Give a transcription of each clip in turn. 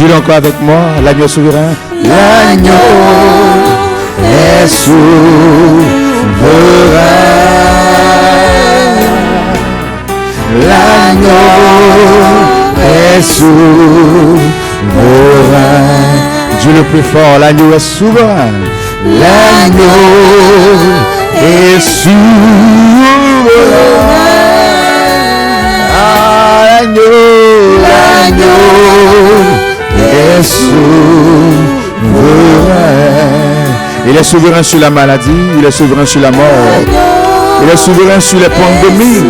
Dis-le encore avec moi, l'agneau souverain. L'agneau est souverain. L'agneau est souverain. Dieu le plus fort, l'agneau est souverain. L'agneau est souverain. L'agneau est souverain. Il est souverain sur la maladie, il est souverain sur la mort, il est souverain sur les pandémies,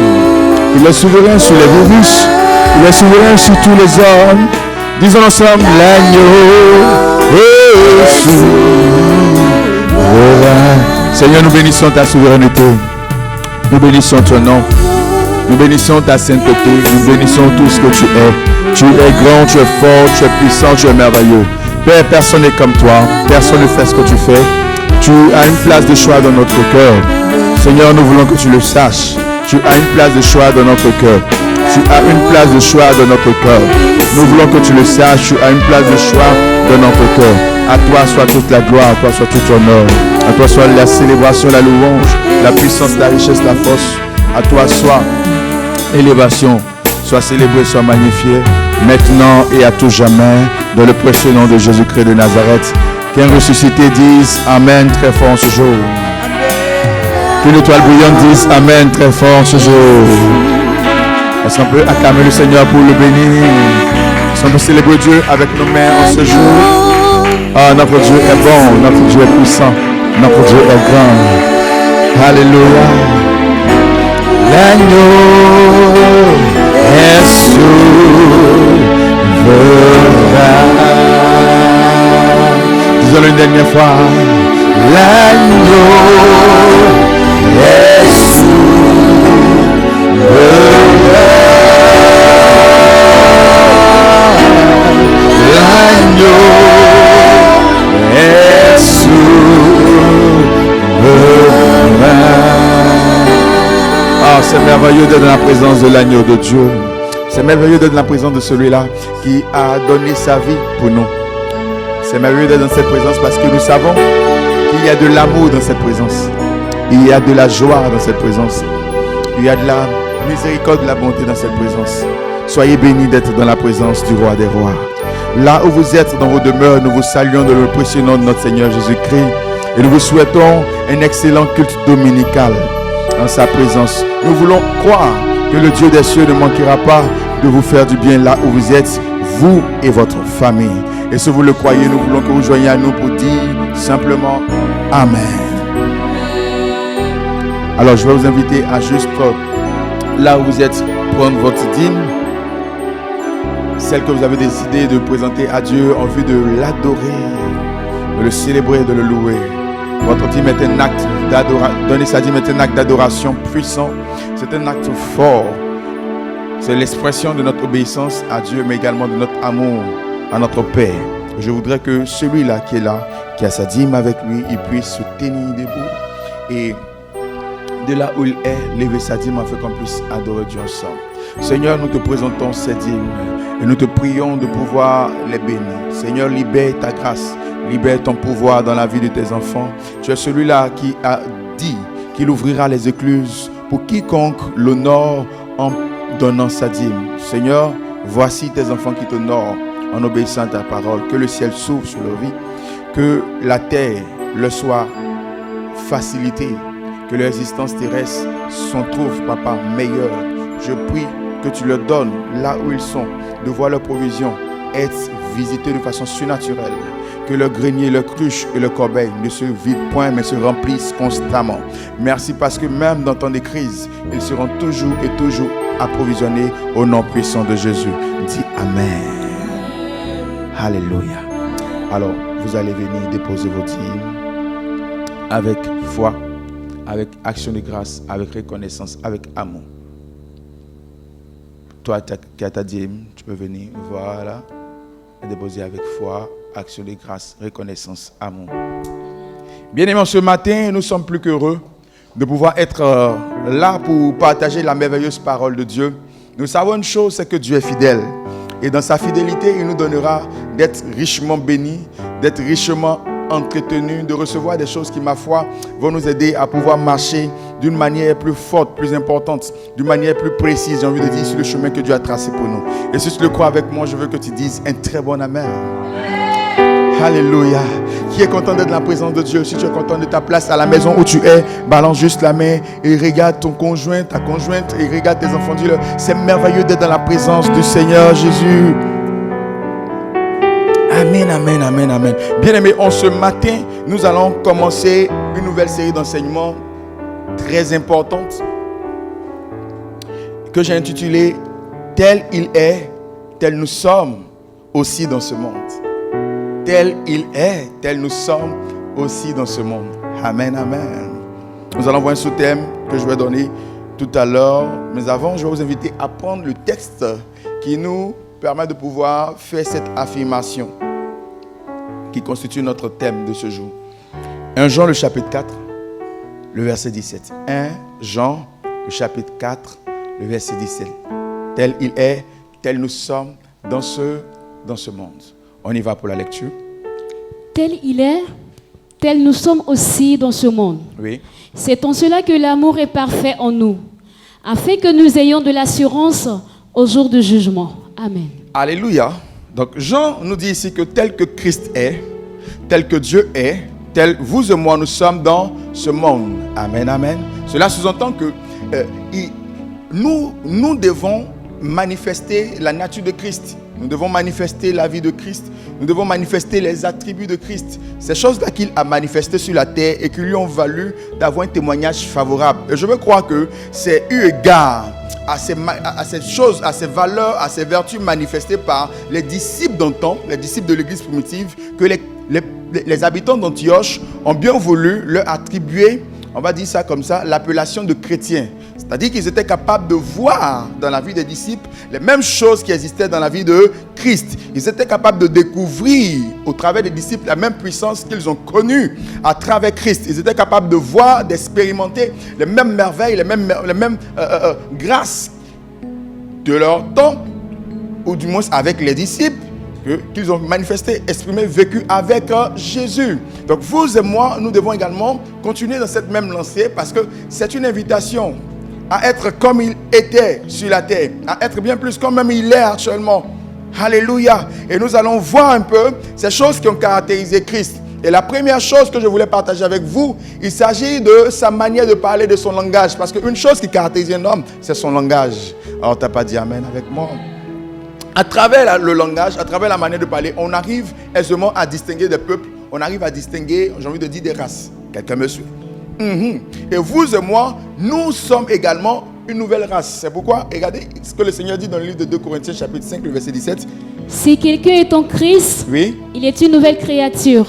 il est souverain sur les virus, il est souverain sur tous les hommes. Disons ensemble, l'agneau est souverain. Seigneur, nous bénissons ta souveraineté, nous bénissons ton nom. Nous bénissons ta sainteté, nous bénissons tout ce que tu es. Tu es grand, tu es fort, tu es puissant, tu es merveilleux. Père, personne n'est comme toi, personne ne fait ce que tu fais. Tu as une place de choix dans notre cœur. Seigneur, nous voulons que tu le saches. Tu as une place de choix dans notre cœur. Tu as une place de choix dans notre cœur. Nous voulons que tu le saches. Tu as une place de choix dans notre cœur. À toi soit toute la gloire, à toi soit tout l'honneur. À toi soit la célébration, la louange, la puissance, la richesse, la force. À toi soit élévation, soit célébré, soit magnifié, maintenant et à tout jamais, dans le précieux nom de Jésus-Christ de Nazareth. Qu'un ressuscité dise Amen très fort ce jour. Qu'une étoile brillante dise Amen très fort ce jour. Est-ce qu'on peut acclamer le Seigneur pour le bénir? Est-ce qu'on peut célébrer Dieu avec nos mains en ce jour? Ah, notre Dieu est bon, notre Dieu est puissant, notre Dieu est grand. Alléluia. L'agneau est souverain. Disons-le une dernière fois. L'agneau est souverain. L'agneau est souverain. Ah, c'est merveilleux d'être dans la présence de l'agneau de Dieu. C'est merveilleux d'être dans la présence de celui-là qui a donné sa vie pour nous. C'est merveilleux d'être dans cette présence parce que nous savons qu'il y a de l'amour dans cette présence. Il y a de la joie dans cette présence. Il y a de la miséricorde, de la bonté dans cette présence. Soyez bénis d'être dans la présence du roi des rois. Là où vous êtes dans vos demeures, nous vous saluons dans le précieux nom de notre Seigneur Jésus-Christ. Et nous vous souhaitons un excellent culte dominical en sa présence. Nous voulons croire que le Dieu des cieux ne manquera pas de vous faire du bien là où vous êtes, vous et votre famille. Et si vous le croyez, nous voulons que vous joigniez à nous pour dire simplement Amen. Alors je vais vous inviter à juste là où vous êtes prendre votre dîme, celle que vous avez décidé de présenter à Dieu en vue de l'adorer, de le célébrer, de le louer. Votre dîme est un acte d'adoration. Donner sa dîme est un acte d'adoration puissant. C'est un acte fort. C'est l'expression de notre obéissance à Dieu, mais également de notre amour à notre Père. Je voudrais que celui-là qui est là, qui a sa dîme avec lui, il puisse se tenir debout et de là où il est, lever sa dîme afin qu'on puisse adorer Dieu ensemble. Seigneur, nous te présentons ces dîmes et nous te prions de pouvoir les bénir. Seigneur, libère ta grâce. Libère ton pouvoir dans la vie de tes enfants. Tu es celui-là qui a dit qu'il ouvrira les écluses pour quiconque l'honore en donnant sa dîme. Seigneur, voici tes enfants qui t'honorent en obéissant à ta parole. Que le ciel s'ouvre sur leur vie. Que la terre leur soit facilitée. Que leur existence terrestre s'en trouve, Papa, meilleure. Je prie que tu leur donnes là où ils sont, de voir leur provision être visitée de façon surnaturelle. Que le grenier, le cruche et le corbeil ne se vident point, mais se remplissent constamment. Merci parce que même dans temps de crise, ils seront toujours et toujours approvisionnés au nom puissant de Jésus. Dis Amen. Alléluia. Alors, vous allez venir déposer vos dîmes avec foi, avec action de grâce, avec reconnaissance, avec amour. Toi qui as ta dîme, tu peux venir, voilà, et déposer avec foi, action de grâce, reconnaissance, amour. Bien-aimés, ce matin, nous sommes plus qu'heureux de pouvoir être là pour partager la merveilleuse parole de Dieu. Nous savons une chose, c'est que Dieu est fidèle. Et dans sa fidélité, il nous donnera d'être richement bénis, d'être richement entretenus, de recevoir des choses qui, ma foi, vont nous aider à pouvoir marcher d'une manière plus forte, plus importante, d'une manière plus précise, j'ai envie de dire, sur le chemin que Dieu a tracé pour nous. Et si tu le crois avec moi, je veux que tu dises un très bon amen. Alléluia. Qui est content d'être dans la présence de Dieu? Si tu es content de ta place à la maison où tu es, balance juste la main et regarde ton conjoint, ta conjointe, et regarde tes enfants. Dis-leur, c'est merveilleux d'être dans la présence du Seigneur Jésus. Amen, amen, amen, amen. Bien-aimés, ce matin, nous allons commencer une nouvelle série d'enseignements très importante que j'ai intitulée « Tel il est, tel nous sommes aussi dans ce monde ». Tel il est, tel nous sommes aussi dans ce monde. Amen, amen. Nous allons voir un sous-thème que je vais donner tout à l'heure. Mais avant, je vais vous inviter à prendre le texte qui nous permet de pouvoir faire cette affirmation qui constitue notre thème de ce jour. 1 Jean, le chapitre 4, le verset 17. 1 Jean, le chapitre 4, le verset 17. Tel il est, tel nous sommes dans ce monde. On y va pour la lecture. Tel il est, tel nous sommes aussi dans ce monde. Oui. C'est en cela que l'amour est parfait en nous, afin que nous ayons de l'assurance au jour du jugement. Amen. Alléluia. Donc Jean nous dit ici que tel que Christ est, tel que Dieu est, tel vous et moi nous sommes dans ce monde. Amen, amen. Cela sous-entend que nous devons manifester la nature de Christ. Nous devons manifester la vie de Christ. Nous devons manifester les attributs de Christ. Ces choses-là qu'il a manifestées sur la terre et qui lui ont valu d'avoir un témoignage favorable. Et je veux croire que c'est eu égard à ces choses, à ces valeurs, à ces vertus manifestées par les disciples d'antan, les disciples de l'église primitive, que les habitants d'Antioche ont bien voulu leur attribuer, on va dire ça comme ça, l'appellation de chrétiens. C'est-à-dire qu'ils étaient capables de voir dans la vie des disciples les mêmes choses qui existaient dans la vie de Christ. Ils étaient capables de découvrir au travers des disciples la même puissance qu'ils ont connue à travers Christ. Ils étaient capables de voir, d'expérimenter les mêmes merveilles, les mêmes grâces de leur temps, ou du moins avec les disciples, qu'ils ont manifesté, exprimé, vécu avec Jésus. Donc vous et moi, nous devons également continuer dans cette même lancée parce que c'est une invitation à être comme il était sur la terre, à être bien plus comme même il est actuellement. Alléluia. Et nous allons voir un peu ces choses qui ont caractérisé Christ. Et la première chose que je voulais partager avec vous, il s'agit de sa manière de parler, de son langage. Parce qu'une chose qui caractérise un homme, c'est son langage. Alors tu n'as pas dit amen avec moi. À travers le langage, à travers la manière de parler, on arrive aisément à distinguer des peuples. On arrive à distinguer, j'ai envie de dire, des races. Quelqu'un me suit? Et vous et moi, nous sommes également une nouvelle race. C'est pourquoi, regardez ce que le Seigneur dit dans le livre de 2 Corinthiens, chapitre 5, le verset 17. Si quelqu'un est en Christ, oui, il est une nouvelle créature.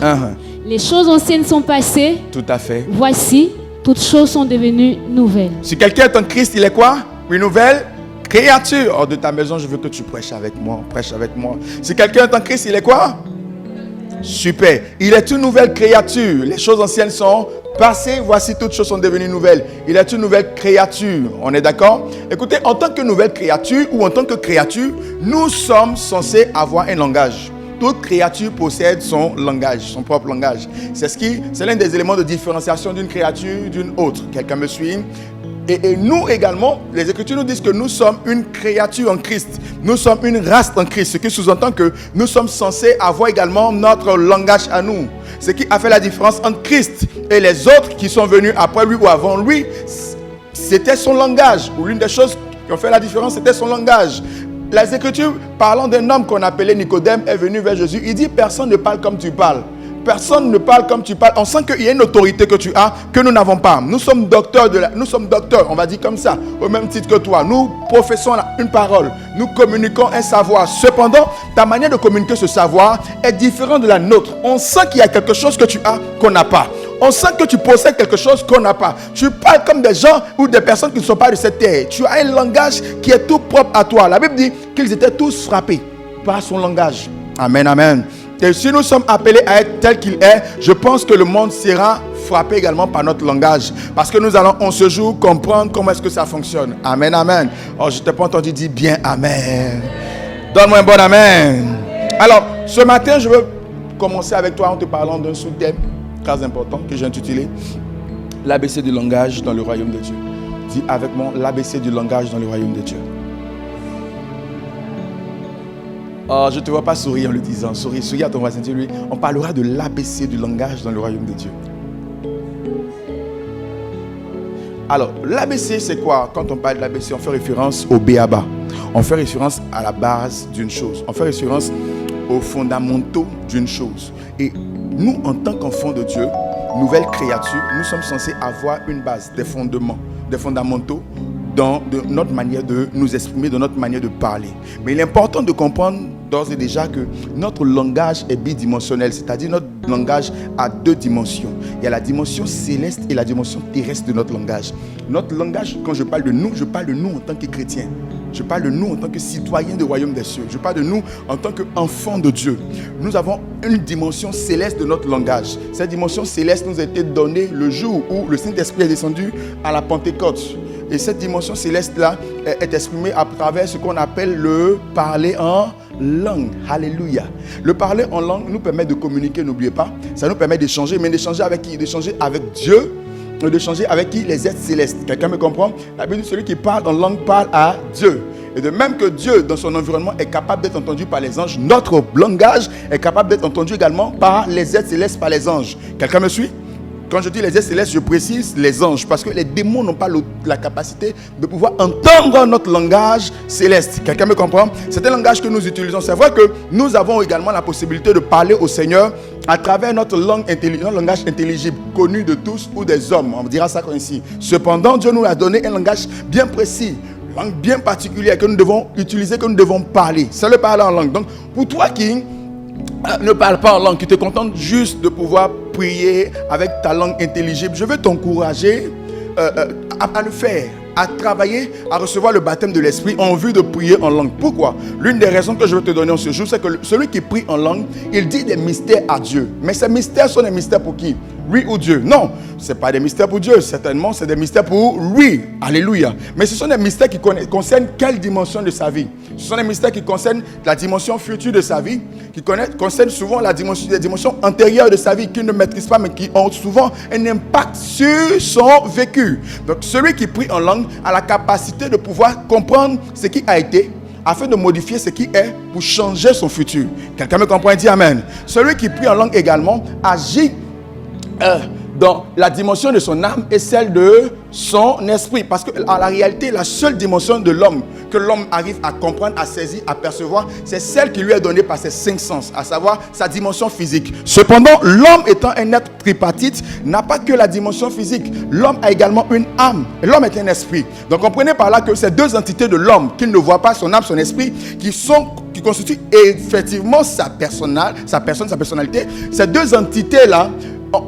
Les choses anciennes sont passées. Tout à fait. Voici, toutes choses sont devenues nouvelles. Si quelqu'un est en Christ, il est quoi? Une nouvelle créature. Hors de ta maison, je veux que tu prêches avec moi. Prêche avec moi. Si quelqu'un est en Christ, il est quoi? Super. Il est une nouvelle créature. Les choses anciennes sont passées. Voici, toutes choses sont devenues nouvelles. Il est une nouvelle créature. On est d'accord? Écoutez, en tant que nouvelle créature ou en tant que créature, nous sommes censés avoir un langage. Toute créature possède son langage, son propre langage. C'est l'un des éléments de différenciation d'une créature d'une autre. Quelqu'un me suit? Et nous également, les Écritures nous disent que nous sommes une créature en Christ. Nous sommes une race en Christ. Ce qui sous-entend que nous sommes censés avoir également notre langage à nous. Ce qui a fait la différence entre Christ et les autres qui sont venus après lui ou avant lui, c'était son langage. Ou l'une des choses qui ont fait la différence, c'était son langage. Les Écritures, parlant d'un homme qu'on appelait Nicodème, est venu vers Jésus. Il dit, personne ne parle comme tu parles. Personne ne parle comme tu parles. On sent qu'il y a une autorité que tu as, que nous n'avons pas. Nous sommes docteurs, on va dire comme ça, au même titre que toi. Nous professons une parole. Nous communiquons un savoir. Cependant, ta manière de communiquer ce savoir est différente de la nôtre. On sent qu'il y a quelque chose que tu as qu'on n'a pas. On sent que tu possèdes quelque chose qu'on n'a pas. Tu parles comme des gens ou des personnes qui ne sont pas de cette terre. Tu as un langage qui est tout propre à toi. La Bible dit qu'ils étaient tous frappés par son langage. Amen, amen. Et si nous sommes appelés à être tel qu'il est, je pense que le monde sera frappé également par notre langage. Parce que nous allons en ce jour comprendre comment est-ce que ça fonctionne. Amen, amen. Oh, je ne t'ai pas entendu dire bien amen. Donne-moi un bon amen. Alors, Ce matin, je veux commencer avec toi en te parlant d'un sous-thème très important que j'ai intitulé l'ABC du langage dans le royaume de Dieu. Dis avec moi, l'ABC du langage dans le royaume de Dieu. Oh, je ne te vois pas sourire en le disant. Souris à ton voisin, dis-lui, on parlera de l'ABC du langage dans le royaume de Dieu. Alors, l'ABC, c'est quoi? Quand on parle de l'ABC, on fait référence au B.A.B.A. On fait référence à la base d'une chose. On fait référence aux fondamentaux d'une chose. Et nous, en tant qu'enfants de Dieu, nouvelles créatures, nous sommes censés avoir une base, des fondements, des fondamentaux dans notre manière de nous exprimer, dans notre manière de parler. Mais il est important de comprendre d'ores et déjà que notre langage est bidimensionnel, c'est-à-dire notre langage a deux dimensions. Il y a la dimension céleste et la dimension terrestre de notre langage. Notre langage, quand je parle de nous en tant que chrétiens. Je parle de nous en tant que citoyens du royaume des cieux. Je parle de nous en tant qu'enfants de Dieu. Nous avons une dimension céleste de notre langage. Cette dimension céleste nous a été donnée le jour où le Saint-Esprit est descendu à la Pentecôte. Et cette dimension céleste-là est exprimée à travers ce qu'on appelle le parler en langue. Alléluia. Le parler en langue nous permet de communiquer, n'oubliez pas. Ça nous permet d'échanger, mais d'échanger avec qui? D'échanger avec Dieu. D'échanger avec qui? Les êtres célestes. Quelqu'un me comprend? La Bible dit celui qui parle en langue parle à Dieu. Et de même que Dieu, dans son environnement, est capable d'être entendu par les anges, notre langage est capable d'être entendu également par les êtres célestes, par les anges. Quelqu'un me suit? Quand je dis les êtres célestes, je précise les anges, parce que les démons n'ont pas la capacité de pouvoir entendre notre langage céleste. Quelqu'un me comprend? C'est un langage que nous utilisons. C'est vrai que nous avons également la possibilité de parler au Seigneur à travers notre langue intelligente, notre langage intelligible, connu de tous ou des hommes. On dira ça comme ici. Cependant, Dieu nous a donné un langage bien précis, une langue bien particulière que nous devons utiliser, que nous devons parler. C'est le parler en langue. Donc, pour toi qui ne parle pas en langue, qui te contente juste de pouvoir prier avec ta langue intelligible, je veux t'encourager à le faire, à travailler, à recevoir le baptême de l'esprit en vue de prier en langue. Pourquoi? L'une des raisons que je veux te donner en ce jour, c'est que celui qui prie en langue, il dit des mystères à Dieu. Mais ces mystères sont des mystères pour qui? Lui ou Dieu? Non, ce n'est pas des mystères pour Dieu, certainement, c'est des mystères pour lui. Alléluia. Mais ce sont des mystères qui concernent quelle dimension de sa vie? Ce sont des mystères qui concernent la dimension future de sa vie, qui concernent souvent les dimensions antérieures de sa vie, qu'il ne maîtrise pas, mais qui ont souvent un impact sur son vécu. Donc, celui qui prie en langue a la capacité de pouvoir comprendre ce qui a été, afin de modifier ce qui est pour changer son futur. Quelqu'un me comprend et dit Amen. Celui qui prie en langue également agit dans la dimension de son âme et celle de son esprit. Parce que en la réalité, la seule dimension de l'homme que l'homme arrive à comprendre, à saisir, à percevoir, c'est celle qui lui est donnée par ses 5 sens, à savoir sa dimension physique. Cependant, l'homme étant un être tripartite, n'a pas que la dimension physique. L'homme a également une âme. L'homme est un esprit. Donc comprenez par là que ces deux entités de l'homme, qu'il ne voit pas, son âme, son esprit, qui constituent effectivement sa personnalité, ces deux entités-là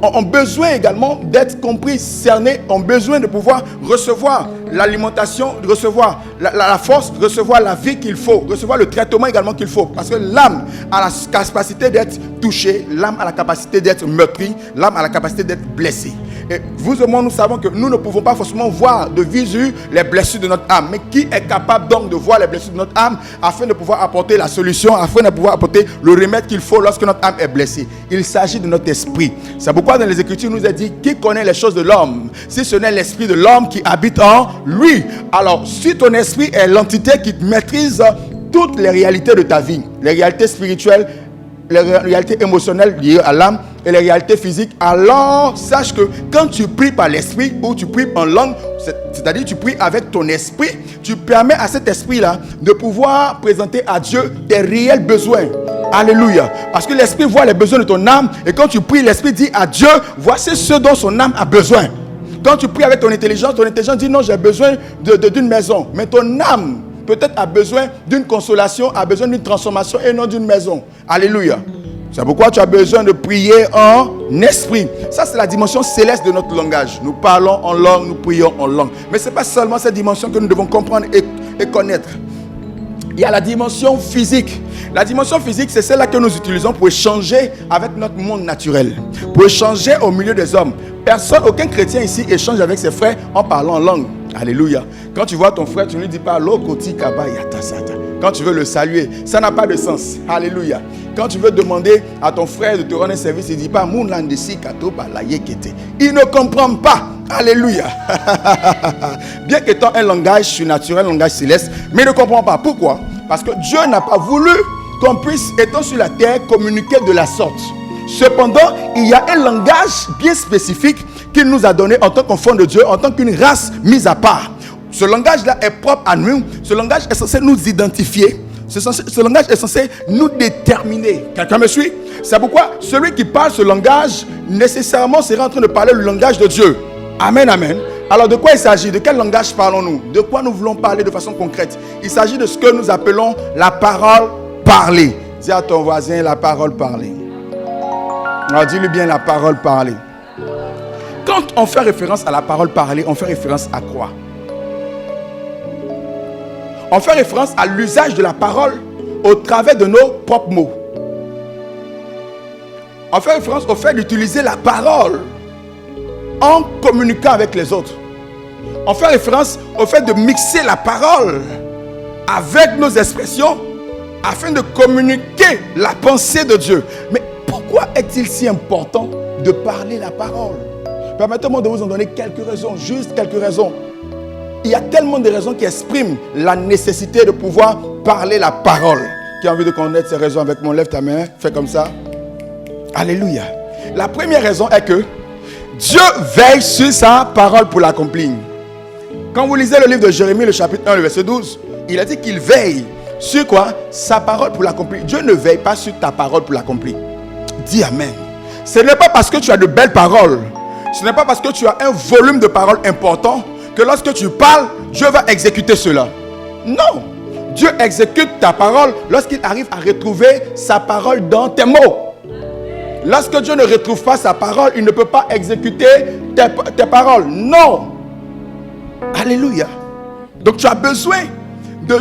ont besoin également d'être compris, cernés, ont besoin de pouvoir recevoir l'alimentation, recevoir la force, recevoir la vie qu'il faut, recevoir le traitement également qu'il faut. Parce que l'âme a la capacité d'être touchée, l'âme a la capacité d'être meurtrie, l'âme a la capacité d'être blessée. Et vous et moi, nous savons que nous ne pouvons pas forcément voir de visu les blessures de notre âme. Mais qui est capable donc de voir les blessures de notre âme afin de pouvoir apporter la solution, afin de pouvoir apporter le remède qu'il faut lorsque notre âme est blessée? Il s'agit de notre esprit. C'est pourquoi dans les Écritures, il nous est dit, qui connaît les choses de l'homme, si ce n'est l'esprit de l'homme qui habite en lui? Alors, si ton esprit est l'entité qui maîtrise toutes les réalités de ta vie, les réalités spirituelles, les réalités émotionnelles liées à l'âme et les réalités physiques, alors sache que quand tu pries par l'esprit ou tu pries en langue, c'est-à-dire tu pries avec ton esprit, tu permets à cet esprit-là de pouvoir présenter à Dieu tes réels besoins. Alléluia. Parce que l'esprit voit les besoins de ton âme, et quand tu pries, l'esprit dit à Dieu, voici ce dont son âme a besoin. Quand tu pries avec ton intelligence dit non, j'ai besoin d'une maison. Mais ton âme peut-être a besoin d'une consolation, a besoin d'une transformation et non d'une maison. Alléluia. C'est pourquoi tu as besoin de prier en esprit. Ça, c'est la dimension céleste de notre langage. Nous parlons en langue, nous prions en langue. Mais ce n'est pas seulement cette dimension que nous devons comprendre et connaître. Il y a la dimension physique. La dimension physique, c'est celle-là que nous utilisons pour échanger avec notre monde naturel, pour échanger au milieu des hommes. Aucun chrétien ici échange avec ses frères en parlant en langue. Alléluia. Quand tu vois ton frère, tu ne lui dis pas Lokoti Kaba Yatasata. Quand tu veux le saluer, ça n'a pas de sens. Alléluia. Quand tu veux demander à ton frère de te rendre un service, il ne dit pas Mounlandesi Katoba la Yekete. Il ne comprend pas. Alléluia. Bien qu'étant un langage surnaturel, un langage céleste, mais il ne comprend pas. Pourquoi? Parce que Dieu n'a pas voulu qu'on puisse, étant sur la terre, communiquer de la sorte. Cependant, il y a un langage bien spécifique qu'il nous a donné en tant qu'enfant de Dieu, en tant qu'une race mise à part. Ce langage-là est propre à nous. Ce langage est censé nous identifier. Ce langage est censé nous déterminer. Quelqu'un me suit? C'est pourquoi celui qui parle ce langage, nécessairement, sera en train de parler le langage de Dieu. Amen, amen. Alors de quoi il s'agit? De quel langage parlons-nous? De quoi nous voulons parler de façon concrète? Il s'agit de ce que nous appelons la parole parlée. Dis à ton voisin la parole parlée. Alors dis-lui bien la parole parlée. Quand on fait référence à la parole parlée, on fait référence à quoi? On fait référence à l'usage de la parole au travers de nos propres mots. On fait référence au fait d'utiliser la parole en communiquant avec les autres. On fait référence au fait de mixer la parole avec nos expressions afin de communiquer la pensée de Dieu. Mais pourquoi est-il si important de parler la parole? Permettez-moi de vous en donner quelques raisons, juste quelques raisons. Il y a tellement de raisons qui expriment la nécessité de pouvoir parler la parole. Qui a envie de connaître ces raisons avec moi? Lève ta main, fais comme ça. Alléluia. La première raison est que Dieu veille sur sa parole pour l'accomplir. Quand vous lisez le livre de Jérémie, le chapitre 1, le verset 12, il a dit qu'il veille sur quoi? Sa parole pour l'accomplir. Dieu ne veille pas sur ta parole pour l'accomplir. Dis amen. Ce n'est pas parce que tu as de belles paroles, ce n'est pas parce que tu as un volume de paroles important que lorsque tu parles, Dieu va exécuter cela. Non. Dieu exécute ta parole lorsqu'il arrive à retrouver sa parole dans tes mots. Lorsque Dieu ne retrouve pas sa parole, il ne peut pas exécuter tes paroles. Non. Alléluia. Donc tu as besoin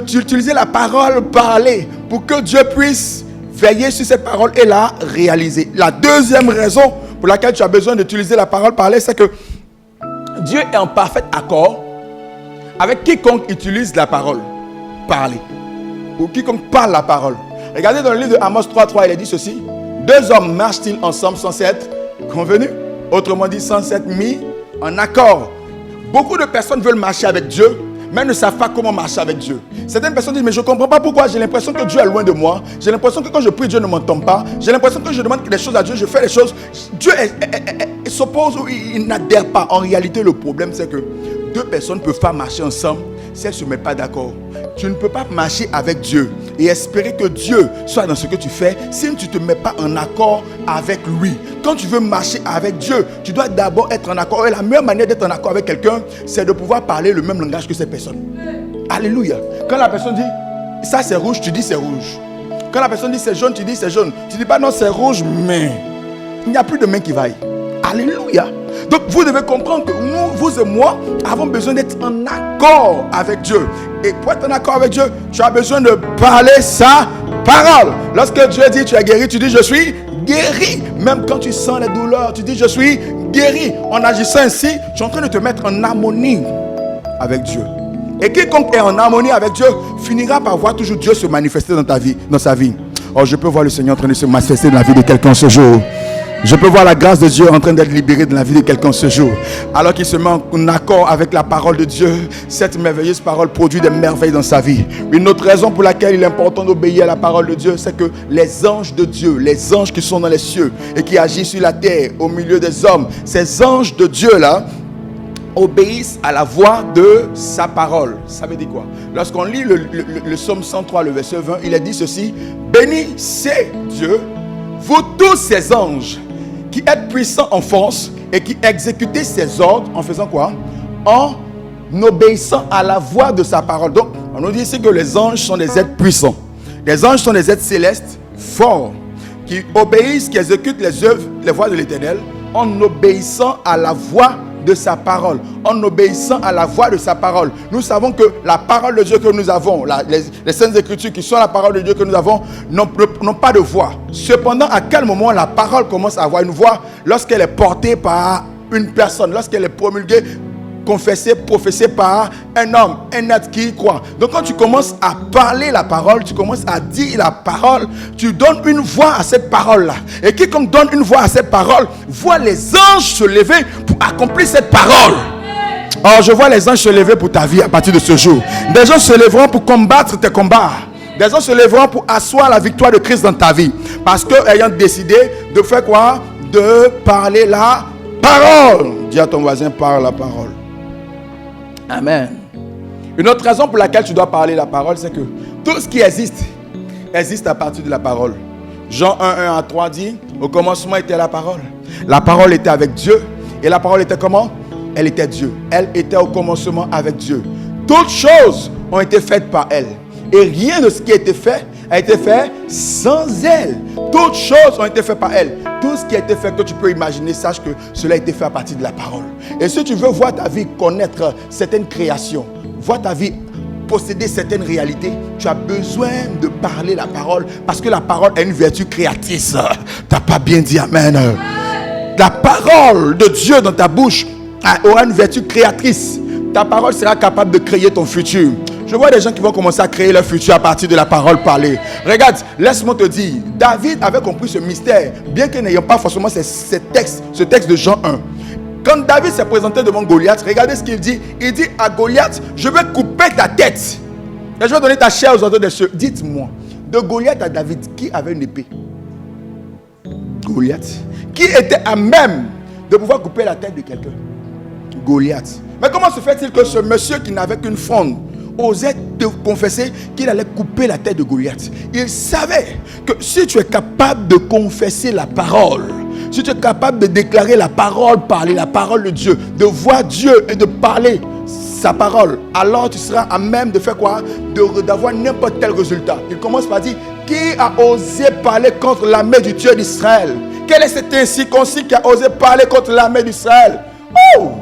d'utiliser la parole parlée pour que Dieu puisse veiller sur cette parole et la réaliser. La deuxième raison pour laquelle tu as besoin d'utiliser la parole parlée, c'est que Dieu est en parfait accord avec quiconque utilise la parole parlée ou quiconque parle la parole. Regardez dans le livre de Amos 3:3, il est dit ceci: deux hommes marchent-ils ensemble sans être convenus? Autrement dit, sans être mis en accord. Beaucoup de personnes veulent marcher avec Dieu, mais ne savent pas comment marcher avec Dieu. Certaines personnes disent, mais je ne comprends pas pourquoi. J'ai l'impression que Dieu est loin de moi. J'ai l'impression que quand je prie, Dieu ne m'entend pas. J'ai l'impression que je demande des choses à Dieu, je fais les choses. Dieu s'oppose ou il n'adhère pas. En réalité, le problème, c'est que deux personnes ne peuvent pas marcher ensemble si elles ne se mettent pas d'accord. Tu ne peux pas marcher avec Dieu et espérer que Dieu soit dans ce que tu fais si tu ne te mets pas en accord avec lui. Quand tu veux marcher avec Dieu, tu dois d'abord être en accord. Et la meilleure manière d'être en accord avec quelqu'un, c'est de pouvoir parler le même langage que cette personne. Alléluia. Quand la personne dit, ça c'est rouge, tu dis c'est rouge. Quand la personne dit c'est jaune, tu dis c'est jaune. Tu dis pas non c'est rouge, mais il n'y a plus de main qui vaille. Alléluia. Donc vous devez comprendre que nous, vous et moi, avons besoin d'être en accord avec Dieu. Et pour être en accord avec Dieu, tu as besoin de parler sa parole. Lorsque Dieu dit tu es guéri, tu dis je suis guéri. Même quand tu sens les douleurs, tu dis je suis guéri. En agissant ainsi, tu es en train de te mettre en harmonie avec Dieu. Et quiconque est en harmonie avec Dieu finira par voir toujours Dieu se manifester dans ta vie, dans sa vie. Oh, je peux voir le Seigneur en train de se manifester dans la vie de quelqu'un ce jour. Je peux voir la grâce de Dieu en train d'être libérée dans la vie de quelqu'un ce jour. Alors qu'il se met en accord avec la parole de Dieu, cette merveilleuse parole produit des merveilles dans sa vie. Une autre raison pour laquelle il est important d'obéir à la parole de Dieu, c'est que les anges de Dieu, les anges qui sont dans les cieux et qui agissent sur la terre, au milieu des hommes, ces anges de Dieu-là, obéissent à la voix de sa parole. Ça veut dire quoi? Lorsqu'on lit le psaume 103, le verset 20, il est dit ceci: bénissez Dieu, vous tous ces anges, qui êtes puissants en force et qui exécutez ses ordres en faisant quoi? En obéissant à la voix de sa parole. Donc, on nous dit ici que les anges sont des êtres puissants. Les anges sont des êtres célestes, forts, qui obéissent, qui exécutent les œuvres, les voies de l'Éternel, en obéissant à la voix de sa parole, en obéissant à la voix de sa parole. Nous savons que la parole de Dieu que nous avons, les Saintes Écritures qui sont la parole de Dieu que nous avons, n'ont pas de voix. Cependant, à quel moment la parole commence à avoir une voix? Lorsqu'elle est portée par une personne, lorsqu'elle est promulguée confessée, prophétisée par un homme, un être qui croit. Donc quand tu commences à parler la parole, tu commences à dire la parole, tu donnes une voix à cette parole-là. Et quiconque donne une voix à cette parole, voit les anges se lever pour accomplir cette parole. Or, je vois les anges se lever pour ta vie à partir de ce jour. Des gens se lèveront pour combattre tes combats. Des gens se lèveront pour asseoir la victoire de Christ dans ta vie. Parce que, ayant décidé de faire quoi? De parler la parole. Dis à ton voisin, parle la parole. Amen. Une autre raison pour laquelle tu dois parler la parole, c'est que tout ce qui existe à partir de la parole. Jean 1, 1 à 3 dit, au commencement était la parole. La parole était avec Dieu. Et la parole était comment? Elle était Dieu. Elle était au commencement avec Dieu. Toutes choses ont été faites par elle. Et rien de ce qui a été fait sans elle. Toutes choses ont été faites par elle. Tout ce qui a été fait que tu peux imaginer, sache que cela a été fait à partir de la parole. Et si tu veux voir ta vie connaître certaines créations, voir ta vie posséder certaines réalités, tu as besoin de parler la parole, parce que la parole a une vertu créatrice. Tu n'as pas bien dit amen. La parole de Dieu dans ta bouche aura une vertu créatrice. Ta parole sera capable de créer ton futur. Je vois des gens qui vont commencer à créer leur futur à partir de la parole parlée. Regarde, laisse-moi te dire, David avait compris ce mystère, bien que n'ayant pas forcément ce texte de Jean 1. Quand David s'est présenté devant Goliath, regardez ce qu'il dit. Il dit à Goliath, je vais couper ta tête et je vais donner ta chair aux ordres des cieux. Dites-moi, de Goliath à David, qui avait une épée? Goliath. Qui était à même de pouvoir couper la tête de quelqu'un? Goliath. Mais comment se fait-il que ce monsieur qui n'avait qu'une fronde osait te confesser qu'il allait couper la tête de Goliath? Il savait que si tu es capable de confesser la parole, si tu es capable de déclarer la parole, parler la parole de Dieu, de voir Dieu et de parler sa parole, alors tu seras à même de faire quoi? D'avoir n'importe quel résultat. Il commence par dire, qui a osé parler contre l'armée du Dieu d'Israël? Quel est cet incirconcis qui a osé parler contre l'armée d'Israël? Oh!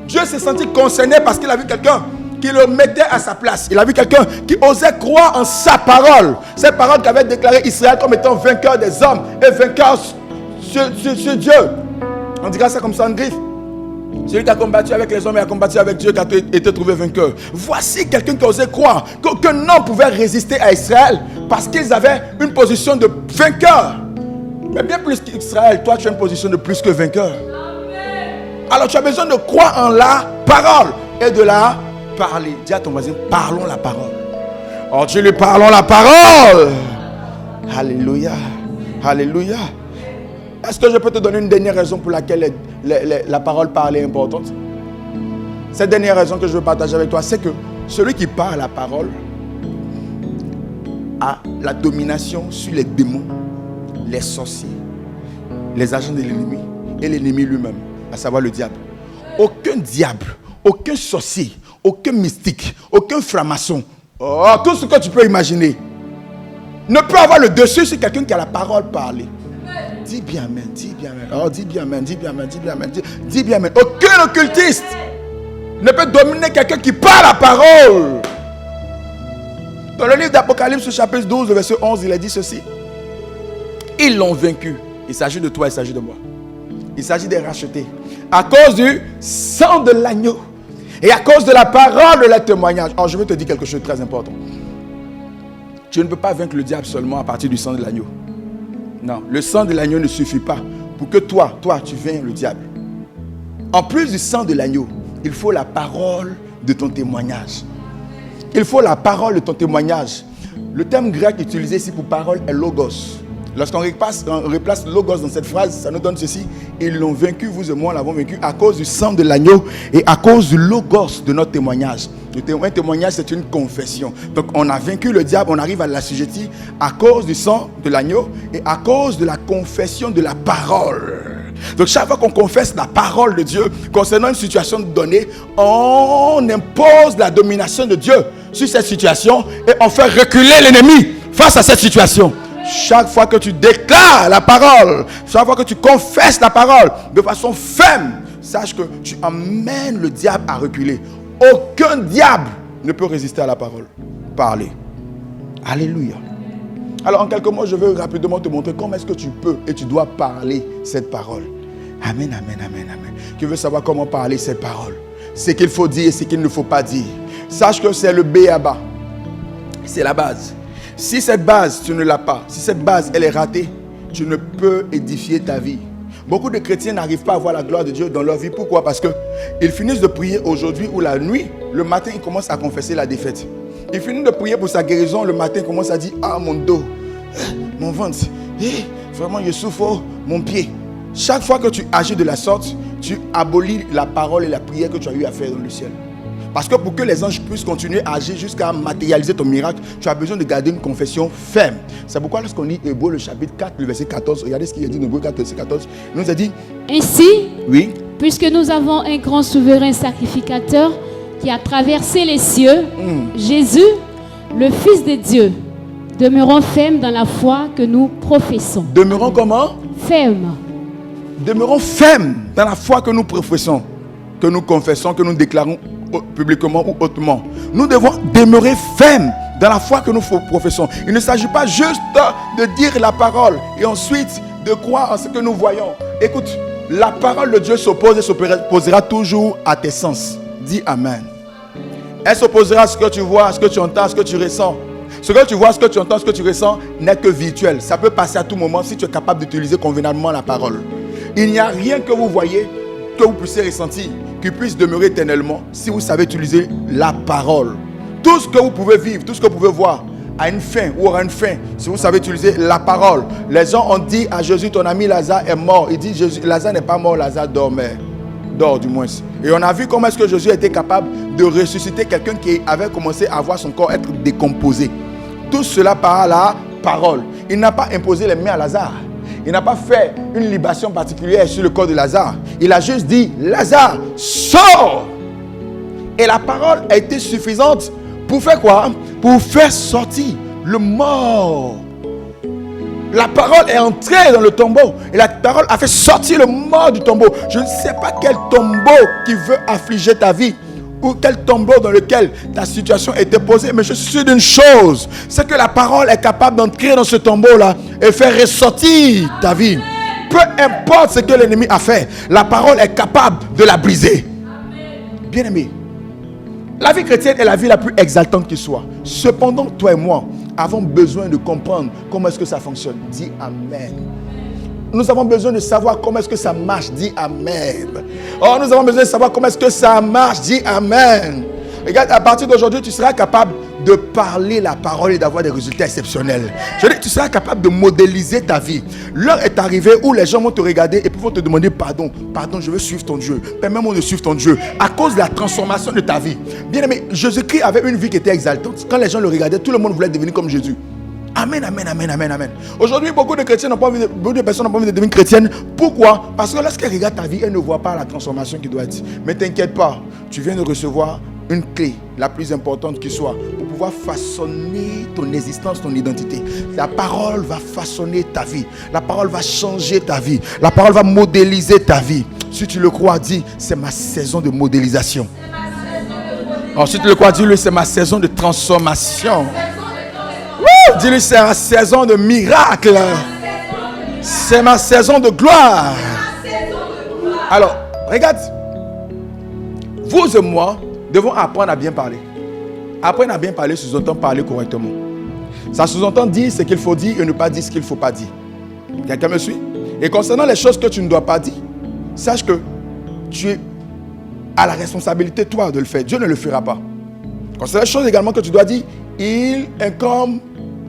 Dieu s'est senti concerné parce qu'il a vu quelqu'un qui le mettait à sa place. Il a vu quelqu'un qui osait croire en sa parole. Cette parole qu'avait déclaré Israël comme étant vainqueur des hommes et vainqueur sur Dieu. On dira ça comme ça en griffe. Celui qui a combattu avec les hommes et a combattu avec Dieu qui a été trouvé vainqueur. Voici quelqu'un qui osait croire qu'aucun homme pouvait résister à Israël parce qu'ils avaient une position de vainqueur. Mais bien plus qu'Israël, toi tu as une position de plus que vainqueur. Alors tu as besoin de croire en la parole et de la parler. Dis à ton voisin, parlons la parole. Oh Dieu, lui parlons la parole. Alléluia. Alléluia. Est-ce que je peux te donner une dernière raison pour laquelle la parole parlée est importante? Cette dernière raison que je veux partager avec toi, c'est que celui qui parle la parole a la domination sur les démons, les sorciers, les agents de l'ennemi et l'ennemi lui-même, à savoir le diable. Aucun diable, aucun sorcier, aucun mystique, aucun franc-maçon, tout ce que tu peux imaginer, ne peut avoir le dessus sur quelqu'un qui a la parole parlée. Dis bien amen, dis bien amen. Oh, dis bien amen, dis bien amen, dis bien amen, dis bien amen. Aucun occultiste ne peut dominer quelqu'un qui parle la parole. Dans le livre d'Apocalypse, chapitre 12, verset 11, il a dit ceci. Ils l'ont vaincu. Il s'agit de toi, il s'agit de moi. Il s'agit de racheter. À cause du sang de l'agneau. Et à cause de la parole de leur témoignage. Alors je veux te dire quelque chose de très important. Tu ne peux pas vaincre le diable seulement à partir du sang de l'agneau. Non, le sang de l'agneau ne suffit pas pour que toi, tu vainques le diable. En plus du sang de l'agneau, il faut la parole de ton témoignage. Il faut la parole de ton témoignage. Le terme grec utilisé ici pour parole est logos. Lorsqu'on replace logos dans cette phrase, ça nous donne ceci. Ils l'ont vaincu, vous et moi l'avons vaincu à cause du sang de l'agneau et à cause du logos de notre témoignage. Un témoignage, c'est une confession. Donc on a vaincu le diable, on arrive à l'assujettir à cause du sang de l'agneau et à cause de la confession de la parole. Donc chaque fois qu'on confesse la parole de Dieu concernant une situation donnée, on impose la domination de Dieu sur cette situation et on fait reculer l'ennemi face à cette situation. Chaque fois que tu déclares la parole, chaque fois que tu confesses la parole de façon ferme, sache que tu amènes le diable à reculer. Aucun diable ne peut résister à la parole. Parler. Alléluia. Alors en quelques mots, je veux rapidement te montrer comment est-ce que tu peux et tu dois parler cette parole. Amen, amen, amen, amen. Tu veux savoir comment parler cette parole? ce qu'il faut dire et ce qu'il ne faut pas dire. Sache que c'est le B.A.B.A. C'est la base. Si cette base, tu ne l'as pas, si cette base, elle est ratée, tu ne peux édifier ta vie. Beaucoup de chrétiens n'arrivent pas à voir la gloire de Dieu dans leur vie. Pourquoi? Parce qu'ils finissent de prier aujourd'hui ou la nuit. Le matin, ils commencent à confesser la défaite. Ils finissent de prier pour sa guérison. Le matin, ils commencent à dire, ah, mon dos, mon ventre, vraiment, je souffre, mon pied. Chaque fois que tu agis de la sorte, tu abolis la parole et la prière que tu as eu à faire dans le ciel. Parce que pour que les anges puissent continuer à agir jusqu'à matérialiser ton miracle, tu as besoin de garder une confession ferme. C'est pourquoi lorsqu'on lit Hébreux le chapitre 4, le verset 14, regardez ce qu'il est dit dans Hébreux 4, verset 14, il nous a dit, ainsi, oui, puisque nous avons un grand souverain sacrificateur qui a traversé les cieux, Jésus, le Fils de Dieu, demeurons fermes dans la foi que nous professons. Demeurons comment? Fermes. Demeurons fermes dans la foi que nous professons, que nous confessons, que nous déclarons publiquement ou hautement. Nous devons demeurer fermes dans la foi que nous professons. Il ne s'agit pas juste de dire la parole et ensuite de croire en ce que nous voyons. Écoute, la parole de Dieu s'oppose et s'opposera toujours à tes sens. Dis Amen. Elle s'opposera à ce que tu vois, à ce que tu entends, à ce que tu ressens. Ce que tu vois, ce que tu entends, ce que tu ressens n'est que virtuel. Ça peut passer à tout moment si tu es capable d'utiliser convenablement la parole. Il n'y a rien que vous voyez, que vous puissiez ressentir, qui puisse demeurer éternellement si vous savez utiliser la parole. Tout ce que vous pouvez vivre, tout ce que vous pouvez voir a une fin ou aura une fin si vous savez utiliser la parole. Les gens ont dit à Jésus, ton ami Lazare est mort. Il dit, Jésus, Lazare n'est pas mort, Lazare dormait. Dort du moins. Et on a vu comment est-ce que Jésus était capable de ressusciter quelqu'un qui avait commencé à voir son corps être décomposé. Tout cela par la parole. Il n'a pas imposé les mains à Lazare. Il n'a pas fait une libation particulière sur le corps de Lazare. Il a juste dit, Lazare, sors! Et la parole a été suffisante pour faire quoi? Pour faire sortir le mort. La parole est entrée dans le tombeau. Et la parole a fait sortir le mort du tombeau. Je ne sais pas quel tombeau qui veut affliger ta vie, ou quel tombeau dans lequel ta situation était posée. Mais je suis sûr d'une chose, c'est que la parole est capable d'entrer dans ce tombeau-là et faire ressortir ta vie. Peu importe ce que l'ennemi a fait, la parole est capable de la briser. Bien-aimé, la vie chrétienne est la vie la plus exaltante qui soit. Cependant, toi et moi avons besoin de comprendre comment est-ce que ça fonctionne. Dis Amen. Nous avons besoin de savoir comment est-ce que ça marche. Dis Amen. Oh, nous avons besoin de savoir comment est-ce que ça marche. Dis Amen. Regarde, à partir d'aujourd'hui, tu seras capable de parler la parole et d'avoir des résultats exceptionnels. Je dis que tu seras capable de modéliser ta vie. L'heure est arrivée où les gens vont te regarder et puis vont te demander pardon. Pardon, je veux suivre ton Dieu. Permets-moi de suivre ton Dieu. À cause de la transformation de ta vie. Bien aimé, Jésus-Christ avait une vie qui était exaltante. Quand les gens le regardaient, tout le monde voulait devenir comme Jésus. Amen, amen, amen, amen, amen. Aujourd'hui, beaucoup de chrétiens n'ont pas envie beaucoup de personnes n'ont pas envie de devenir chrétiennes. Pourquoi? Parce que lorsqu'elles regardent ta vie, elles ne voient pas la transformation qui doit être. Mais t'inquiète pas, tu viens de recevoir une clé, la plus importante qui soit, pour pouvoir façonner ton existence, ton identité. La parole va façonner ta vie. La parole va changer ta vie. La parole va modéliser ta vie. Si tu le crois, dis, c'est ma saison de modélisation. Ensuite, tu le crois, dis-le, c'est ma saison de transformation. Dis-lui, c'est ma saison de miracle. C'est ma saison de gloire. Alors, regarde. Vous et moi devons apprendre à bien parler. Apprendre à bien parler sous-entend parler correctement. Ça sous-entend dire ce qu'il faut dire et ne pas dire ce qu'il ne faut pas dire. Quelqu'un me suit? Et concernant les choses que tu ne dois pas dire, sache que tu as la responsabilité, toi, de le faire. Dieu ne le fera pas. Concernant les choses également que tu dois dire, il incombe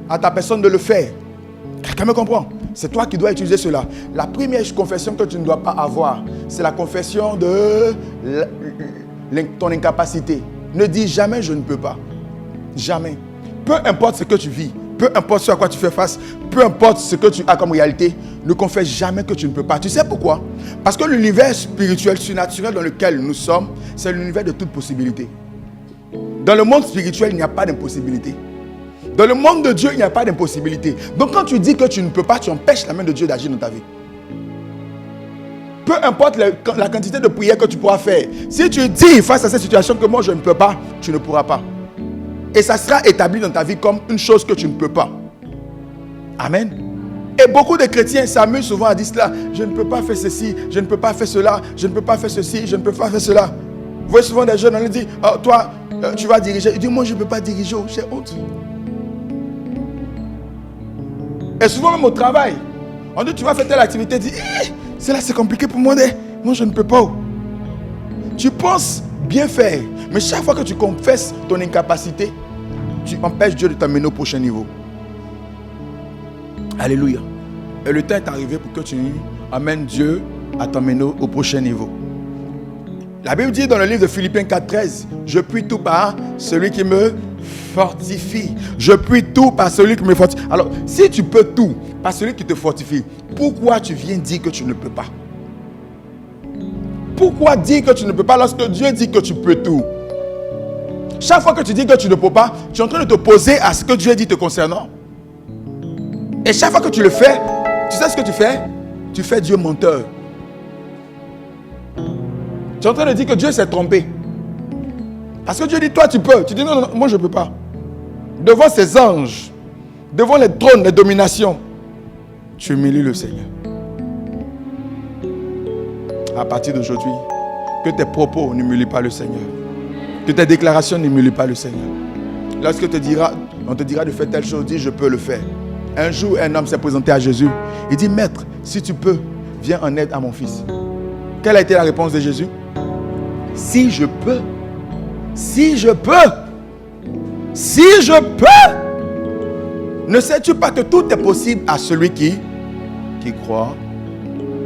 à ta personne de le faire. Quelqu'un me comprend? C'est toi qui dois utiliser cela. La première confession que tu ne dois pas avoir, c'est la confession de ton incapacité. Ne dis jamais je ne peux pas. Jamais. Peu importe ce que tu vis, peu importe ce à quoi tu fais face, peu importe ce que tu as comme réalité, ne confesse jamais que tu ne peux pas. Tu sais pourquoi? Parce que l'univers spirituel, surnaturel dans lequel nous sommes, c'est l'univers de toute possibilité. Dans le monde spirituel, il n'y a pas d'impossibilité. Dans le monde de Dieu, il n'y a pas d'impossibilité. Donc quand tu dis que tu ne peux pas, tu empêches la main de Dieu d'agir dans ta vie. Peu importe la quantité de prières que tu pourras faire. Si tu dis face à cette situation que moi je ne peux pas, tu ne pourras pas. Et ça sera établi dans ta vie comme une chose que tu ne peux pas. Amen. Et beaucoup de chrétiens s'amusent souvent à dire cela. Je ne peux pas faire ceci, je ne peux pas faire cela, je ne peux pas faire ceci, je ne peux pas faire cela. Vous voyez souvent des jeunes, on leur dit, oh, toi, tu vas diriger. Il dit, moi, je ne peux pas diriger, j'ai honte. Et souvent, même au travail, on dit, tu vas faire telle activité. Il dit, c'est compliqué pour moi. Moi, je ne peux pas. Tu penses bien faire, mais chaque fois que tu confesses ton incapacité, tu empêches Dieu de t'amener au prochain niveau. Alléluia. Et le temps est arrivé pour que tu amènes Dieu à t'emmener au prochain niveau. La Bible dit dans le livre de Philippiens 4,13, je puis tout par celui qui me fortifie. Je puis tout par celui qui me fortifie. Alors, si tu peux tout par celui qui te fortifie, pourquoi tu viens dire que tu ne peux pas? Pourquoi dire que tu ne peux pas lorsque Dieu dit que tu peux tout? Chaque fois que tu dis que tu ne peux pas, tu es en train de t'opposer à ce que Dieu dit te concernant. Et chaque fois que tu le fais, tu sais ce que tu fais? Tu fais Dieu menteur. Tu es en train de dire que Dieu s'est trompé. Parce que Dieu dit, toi tu peux. Tu dis, non, moi je ne peux pas. Devant ses anges, devant les trônes, les dominations, tu humilies le Seigneur. À partir d'aujourd'hui, que tes propos n'humilient pas le Seigneur. Que tes déclarations n'humilient pas le Seigneur. Lorsque on te dira de faire telle chose, dis, je peux le faire. Un jour, un homme s'est présenté à Jésus. Il dit, maître, si tu peux, viens en aide à mon fils. Quelle a été la réponse de Jésus? Si je peux, si je peux, si je peux. Ne sais-tu pas que tout est possible à celui qui croit?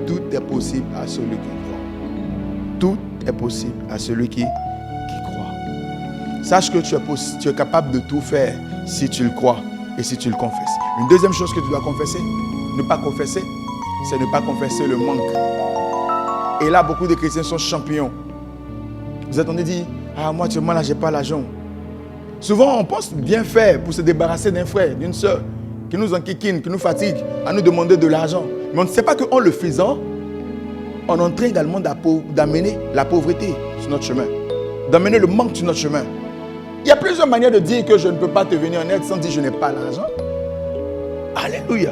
Tout est possible à celui qui croit. Tout est possible à celui qui croit. Sache que tu es capable de tout faire si tu le crois et si tu le confesses. Une deuxième chose que tu dois confesser, ne pas confesser, c'est ne pas confesser le manque. Et là, beaucoup de chrétiens sont champions. Vous êtes en train de dire, moi, tu là, j'ai pas l'argent. Souvent, on pense bien faire pour se débarrasser d'un frère, d'une soeur, qui nous enquiquine, qui nous fatigue, à nous demander de l'argent. Mais on ne sait pas qu'en le faisant, on est en train également d'amener la pauvreté sur notre chemin, d'amener le manque sur notre chemin. Il y a plusieurs manières de dire que je ne peux pas te venir en aide sans dire je n'ai pas l'argent. Alléluia.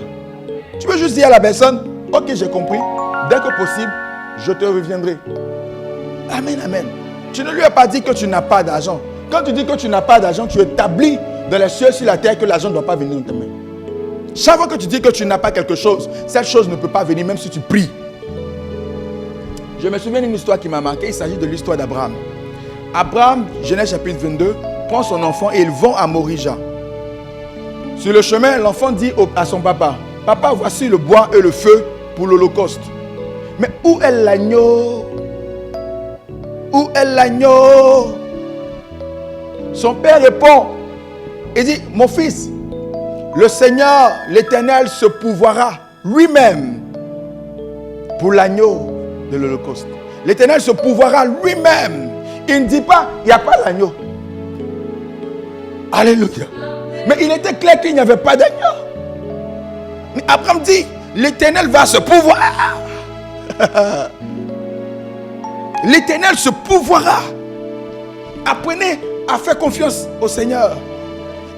Tu peux juste dire à la personne, ok, j'ai compris, dès que possible, je te reviendrai. Amen, amen. Tu ne lui as pas dit que tu n'as pas d'argent. Quand tu dis que tu n'as pas d'argent, tu établis dans les cieux sur la terre que l'argent ne doit pas venir dans tes mains. Chaque fois que tu dis que tu n'as pas quelque chose, cette chose ne peut pas venir même si tu pries. Je me souviens d'une histoire qui m'a marqué. Il s'agit de l'histoire d'Abraham. Abraham, Genèse chapitre 22, prend son enfant et ils vont à Morija. Sur le chemin, l'enfant dit à son papa, « Papa, voici le bois et le feu pour l'holocauste. Mais où est l'agneau? Où est l'agneau ?» Son père répond, il dit, « Mon fils, le Seigneur, l'Éternel, se pourvoira lui-même pour l'agneau de l'holocauste. » L'Éternel se pourvoira lui-même. Il ne dit pas, il n'y a pas l'agneau. Alléluia. Mais il était clair qu'il n'y avait pas d'agneau. Mais Abraham dit, l'Éternel va se pourvoir. L'Éternel se pourvoira. Apprenez à faire confiance au Seigneur.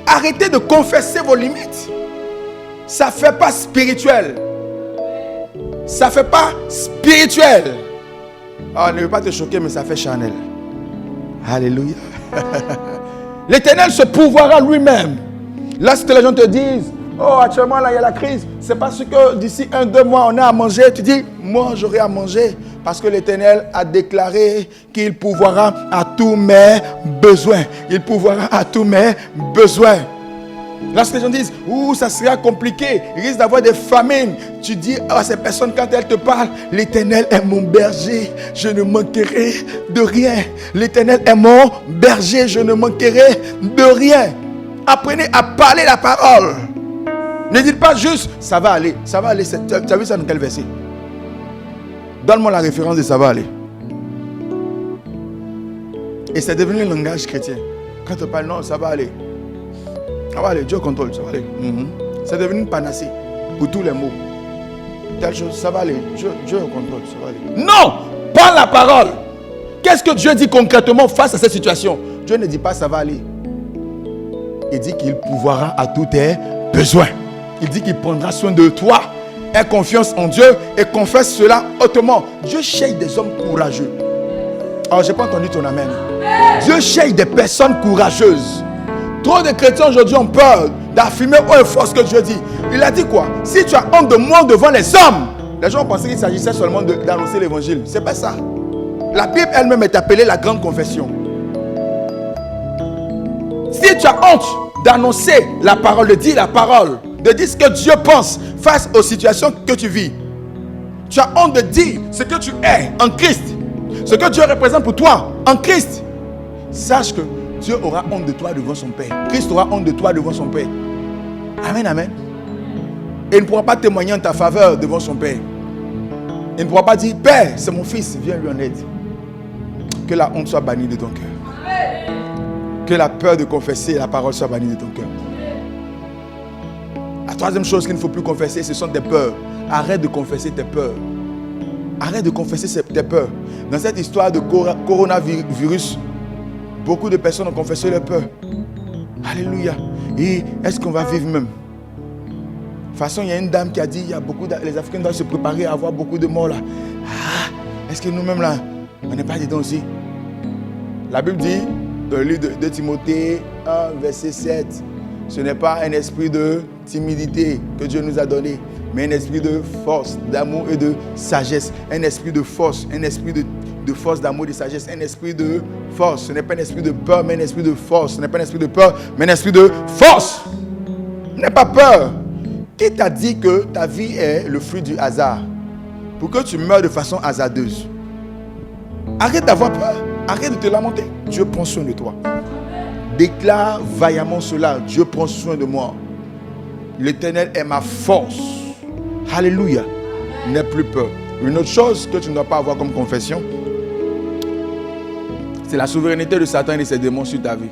Arrêtez de confesser vos limites. Ça ne fait pas spirituel. Ça ne fait pas spirituel. Oh, ne veut pas te choquer, mais ça fait charnel. Alléluia. L'Éternel se pourvoira lui-même. Lorsque les gens te disent, oh, actuellement là il y a la crise, c'est parce que d'ici 1-2 mois on a à manger. Tu dis, moi j'aurai à manger parce que l'Éternel a déclaré qu'il pourvoira à tous mes besoins. Il pourvoira à tous mes besoins. Lorsque les gens disent, ça sera compliqué, il risque d'avoir des famines. Tu dis à ces personnes quand elles te parlent, l'Éternel est mon berger, je ne manquerai de rien. L'Éternel est mon berger, je ne manquerai de rien. Apprenez à parler la parole. Ne dites pas juste, ça va aller. Ça va aller. Tu as vu ça dans quel verset? Donne-moi la référence de ça va aller. Et c'est devenu un langage chrétien. Quand tu parles, non, ça va aller. Ça va aller, Dieu contrôle, ça va aller. C'est devenu une panacée pour tous les mots. Telle chose, ça va aller. Dieu contrôle, ça va aller. Non! Parle la parole. Qu'est-ce que Dieu dit concrètement face à cette situation? Dieu ne dit pas ça va aller. Il dit qu'il pourvoira à tous tes besoins. Il dit qu'il prendra soin de toi. Aie confiance en Dieu et confesse cela hautement. Dieu cherche des hommes courageux. Oh, j'ai pas entendu ton amen. Dieu cherche des personnes courageuses. Trop de chrétiens aujourd'hui ont peur d'affirmer haut et fort ce que Dieu dit. Il a dit quoi? Si tu as honte de moi devant les hommes, les gens pensaient qu'il s'agissait seulement d'annoncer l'évangile. C'est pas ça. La Bible elle-même est appelée la grande confession. Si tu as honte d'annoncer la parole, de dire la parole, de dire ce que Dieu pense face aux situations que tu vis, tu as honte de dire ce que tu es en Christ, ce que Dieu représente pour toi en Christ, sache que Dieu aura honte de toi devant son Père. Christ aura honte de toi devant son Père. Amen, amen. Et il ne pourra pas témoigner en ta faveur devant son Père. Il ne pourra pas dire, Père, c'est mon fils, viens lui en aide. Que la honte soit bannie de ton cœur. Que la peur de confesser la parole soit bannie de ton cœur. La troisième chose qu'il ne faut plus confesser, ce sont tes peurs. Arrête de confesser tes peurs. Arrête de confesser tes peurs. Dans cette histoire de coronavirus, beaucoup de personnes ont confessé leurs peurs. Alléluia. Et est-ce qu'on va vivre même? De toute façon, il y a une dame qui a dit, les Africains doivent se préparer à avoir beaucoup de morts là. Ah, est-ce que nous-mêmes là, on n'est pas dedans aussi? La Bible dit, dans le livre de Timothée 1, verset 7, ce n'est pas un esprit de timidité que Dieu nous a donné, mais un esprit de force, d'amour et de sagesse. Un esprit de force, un esprit de force, d'amour et de sagesse. Un esprit de force. Ce n'est pas un esprit de peur, mais un esprit de force. Ce n'est pas un esprit de peur, mais un esprit de force. N'aie pas peur. Qui t'a dit que ta vie est le fruit du hasard? Pour que tu meurs de façon hasardeuse. Arrête d'avoir peur. Arrête de te lamenter. Dieu prend soin de toi. Déclare vaillamment cela. Dieu prend soin de moi. L'Éternel est ma force. Alléluia. N'aie plus peur. Une autre chose que tu ne dois pas avoir comme confession, c'est la souveraineté de Satan et de ses démons sur ta vie.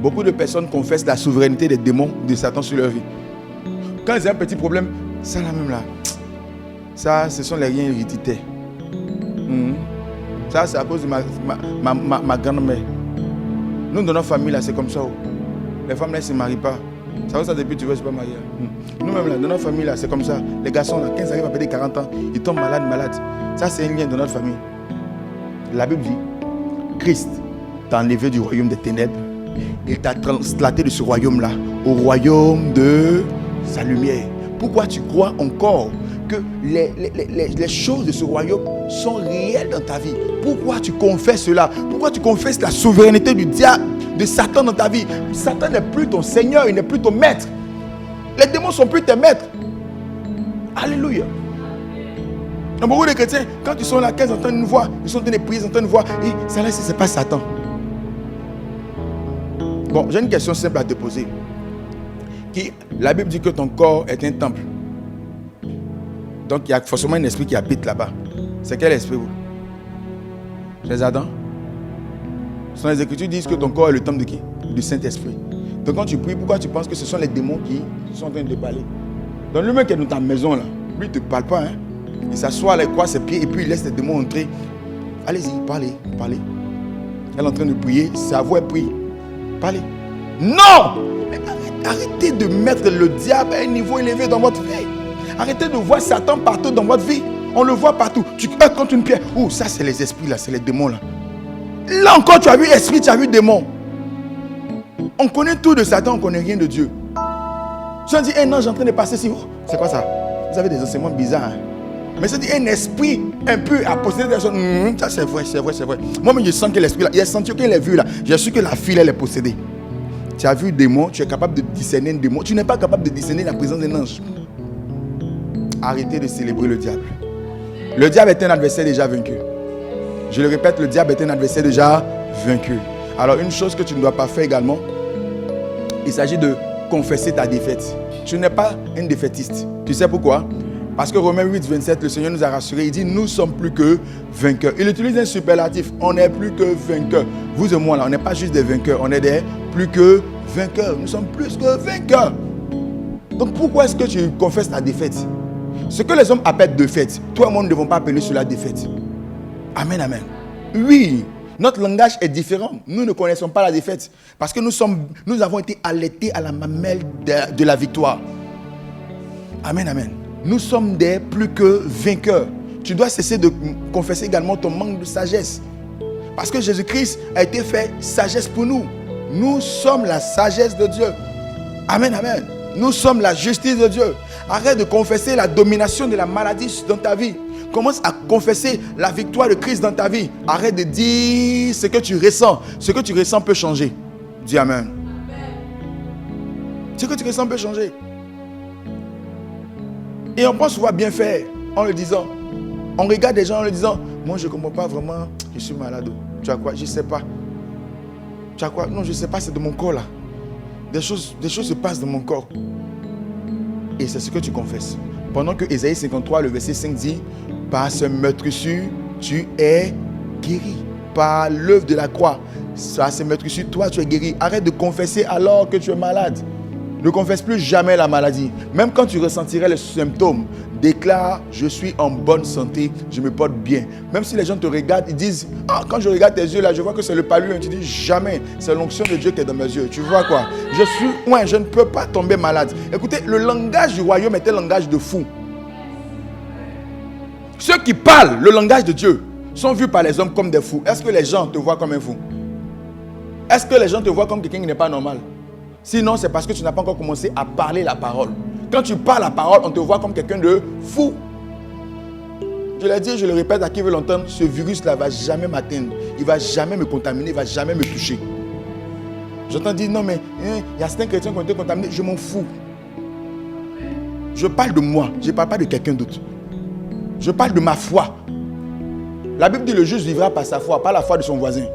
Beaucoup de personnes confessent la souveraineté des démons de Satan sur leur vie. Quand ils ont un petit problème, ça là même là, ça ce sont les riens héréditaires. Ça c'est à cause de ma grand-mère. Nous dans notre famille là c'est comme ça. Les femmes là ne se marient pas. Ça va ça depuis tu veux pas marier. Nous-mêmes là dans notre famille là c'est comme ça. Les garçons là 15 arrivent à péter 40 ans, ils tombent malades. Ça c'est un lien dans notre famille. La Bible dit, Christ t'a enlevé du royaume des ténèbres. Il t'a translaté de ce royaume là au royaume de sa lumière. Pourquoi tu crois encore que les choses de ce royaume sont réelles dans ta vie? Pourquoi tu confesses cela? Pourquoi tu confesses la souveraineté du diable, de Satan dans ta vie? Satan n'est plus ton Seigneur, il n'est plus ton maître. Les démons ne sont plus tes maîtres. Alléluia. Dans beaucoup de chrétiens, quand ils sont là, quand ils entendent une voix, ils sont dans des prières, ils entendent une voix, et ça là, ce n'est pas Satan. Bon, j'ai une question simple à te poser. La Bible dit que ton corps est un temple. Donc il y a forcément un esprit qui habite là-bas. C'est quel esprit vous? Les Adam. Les Écritures disent que ton corps est le temple de qui? Du Saint-Esprit. Donc quand tu pries, pourquoi tu penses que ce sont les démons qui sont en train de te parler? Donc le mec qui est dans ta maison là, lui il ne te parle pas. Il s'assoit, il croise ses pieds et puis il laisse les démons entrer. Allez-y, parlez. Elle est en train de prier, sa voix prie. Parlez. Non! Mais arrêtez de mettre le diable à un niveau élevé dans votre vie. Arrêtez de voir Satan partout dans votre vie. On le voit partout. Tu heurtes contre une pierre. Oh, ça c'est les esprits là, c'est les démons là. Là encore tu as vu esprit, tu as vu démon. On connaît tout de Satan, on ne connaît rien de Dieu. Si on dit un ange en train de passer ici, oh, c'est quoi ça? Vous avez des enseignements bizarres. Mais si on dit un esprit un peu à posséder des choses, ça c'est vrai. Moi-même je sens que l'esprit là, il a senti qu'il est vu là. J'ai su que la fille elle est possédée. Tu as vu un démon, tu es capable de discerner un démon. Tu n'es pas capable de discerner la présence d'un ange. Arrêtez de célébrer le diable. Le diable est un adversaire déjà vaincu. Je le répète, le diable est un adversaire déjà vaincu. Alors une chose que tu ne dois pas faire également, il s'agit de confesser ta défaite. Tu n'es pas un défaitiste. Tu sais pourquoi? Parce que Romains 8, 27, le Seigneur nous a rassurés. Il dit, nous sommes plus que vainqueurs. Il utilise un superlatif. On n'est plus que vainqueurs. Vous et moi là, on n'est pas juste des vainqueurs. On est des plus que vainqueurs. Nous sommes plus que vainqueurs. Donc pourquoi est-ce que tu confesses ta défaite? Ce que les hommes appellent défaite, toi et moi, nous ne devons pas appeler cela défaite. Amen, amen. Oui, notre langage est différent. Nous ne connaissons pas la défaite. Parce que nous avons été allaités à la mamelle de la victoire. Amen, amen. Nous sommes des plus que vainqueurs. Tu dois cesser de confesser également ton manque de sagesse. Parce que Jésus-Christ a été fait sagesse pour nous. Nous sommes la sagesse de Dieu. Amen, amen. Nous sommes la justice de Dieu. Arrête de confesser la domination de la maladie dans ta vie. Commence à confesser la victoire de Christ dans ta vie. Arrête de dire ce que tu ressens. Ce que tu ressens peut changer. Dis amen. Ce que tu ressens peut changer. Et on pense pouvoir bien faire en le disant. On regarde des gens en le disant, moi je ne comprends pas vraiment, je suis malade. Tu as quoi? Je ne sais pas. Tu as quoi? Non, je ne sais pas, c'est de mon corps là. Des choses se passent dans mon corps. Et c'est ce que tu confesses. Pendant que Ésaïe 53, le verset 5 dit, par ce meurtrissure, tu es guéri. Par l'œuvre de la croix, par ce meurtrissure, toi tu es guéri. Arrête de confesser alors que tu es malade. Ne confesse plus jamais la maladie. Même quand tu ressentirais les symptômes, déclare, je suis en bonne santé, je me porte bien. Même si les gens te regardent, ils disent, ah, quand je regarde tes yeux là, je vois que c'est le palu. Tu dis, jamais, c'est l'onction de Dieu qui est dans mes yeux. Tu vois quoi? Je ne peux pas tomber malade. Écoutez, le langage du royaume est un langage de fou. Ceux qui parlent le langage de Dieu sont vus par les hommes comme des fous. Est-ce que les gens te voient comme un fou? Est-ce que les gens te voient comme quelqu'un qui n'est pas normal? Sinon, c'est parce que tu n'as pas encore commencé à parler la parole. Quand tu parles la parole, on te voit comme quelqu'un de fou. Je l'ai dit, je le répète à qui veut l'entendre, ce virus-là ne va jamais m'atteindre. Il ne va jamais me contaminer, il ne va jamais me toucher. J'entends dire, non mais, il y a certains chrétiens qui ont été contaminés, je m'en fous. Je parle de moi, je ne parle pas de quelqu'un d'autre. Je parle de ma foi. La Bible dit, le juste vivra par sa foi, pas la foi de son voisin.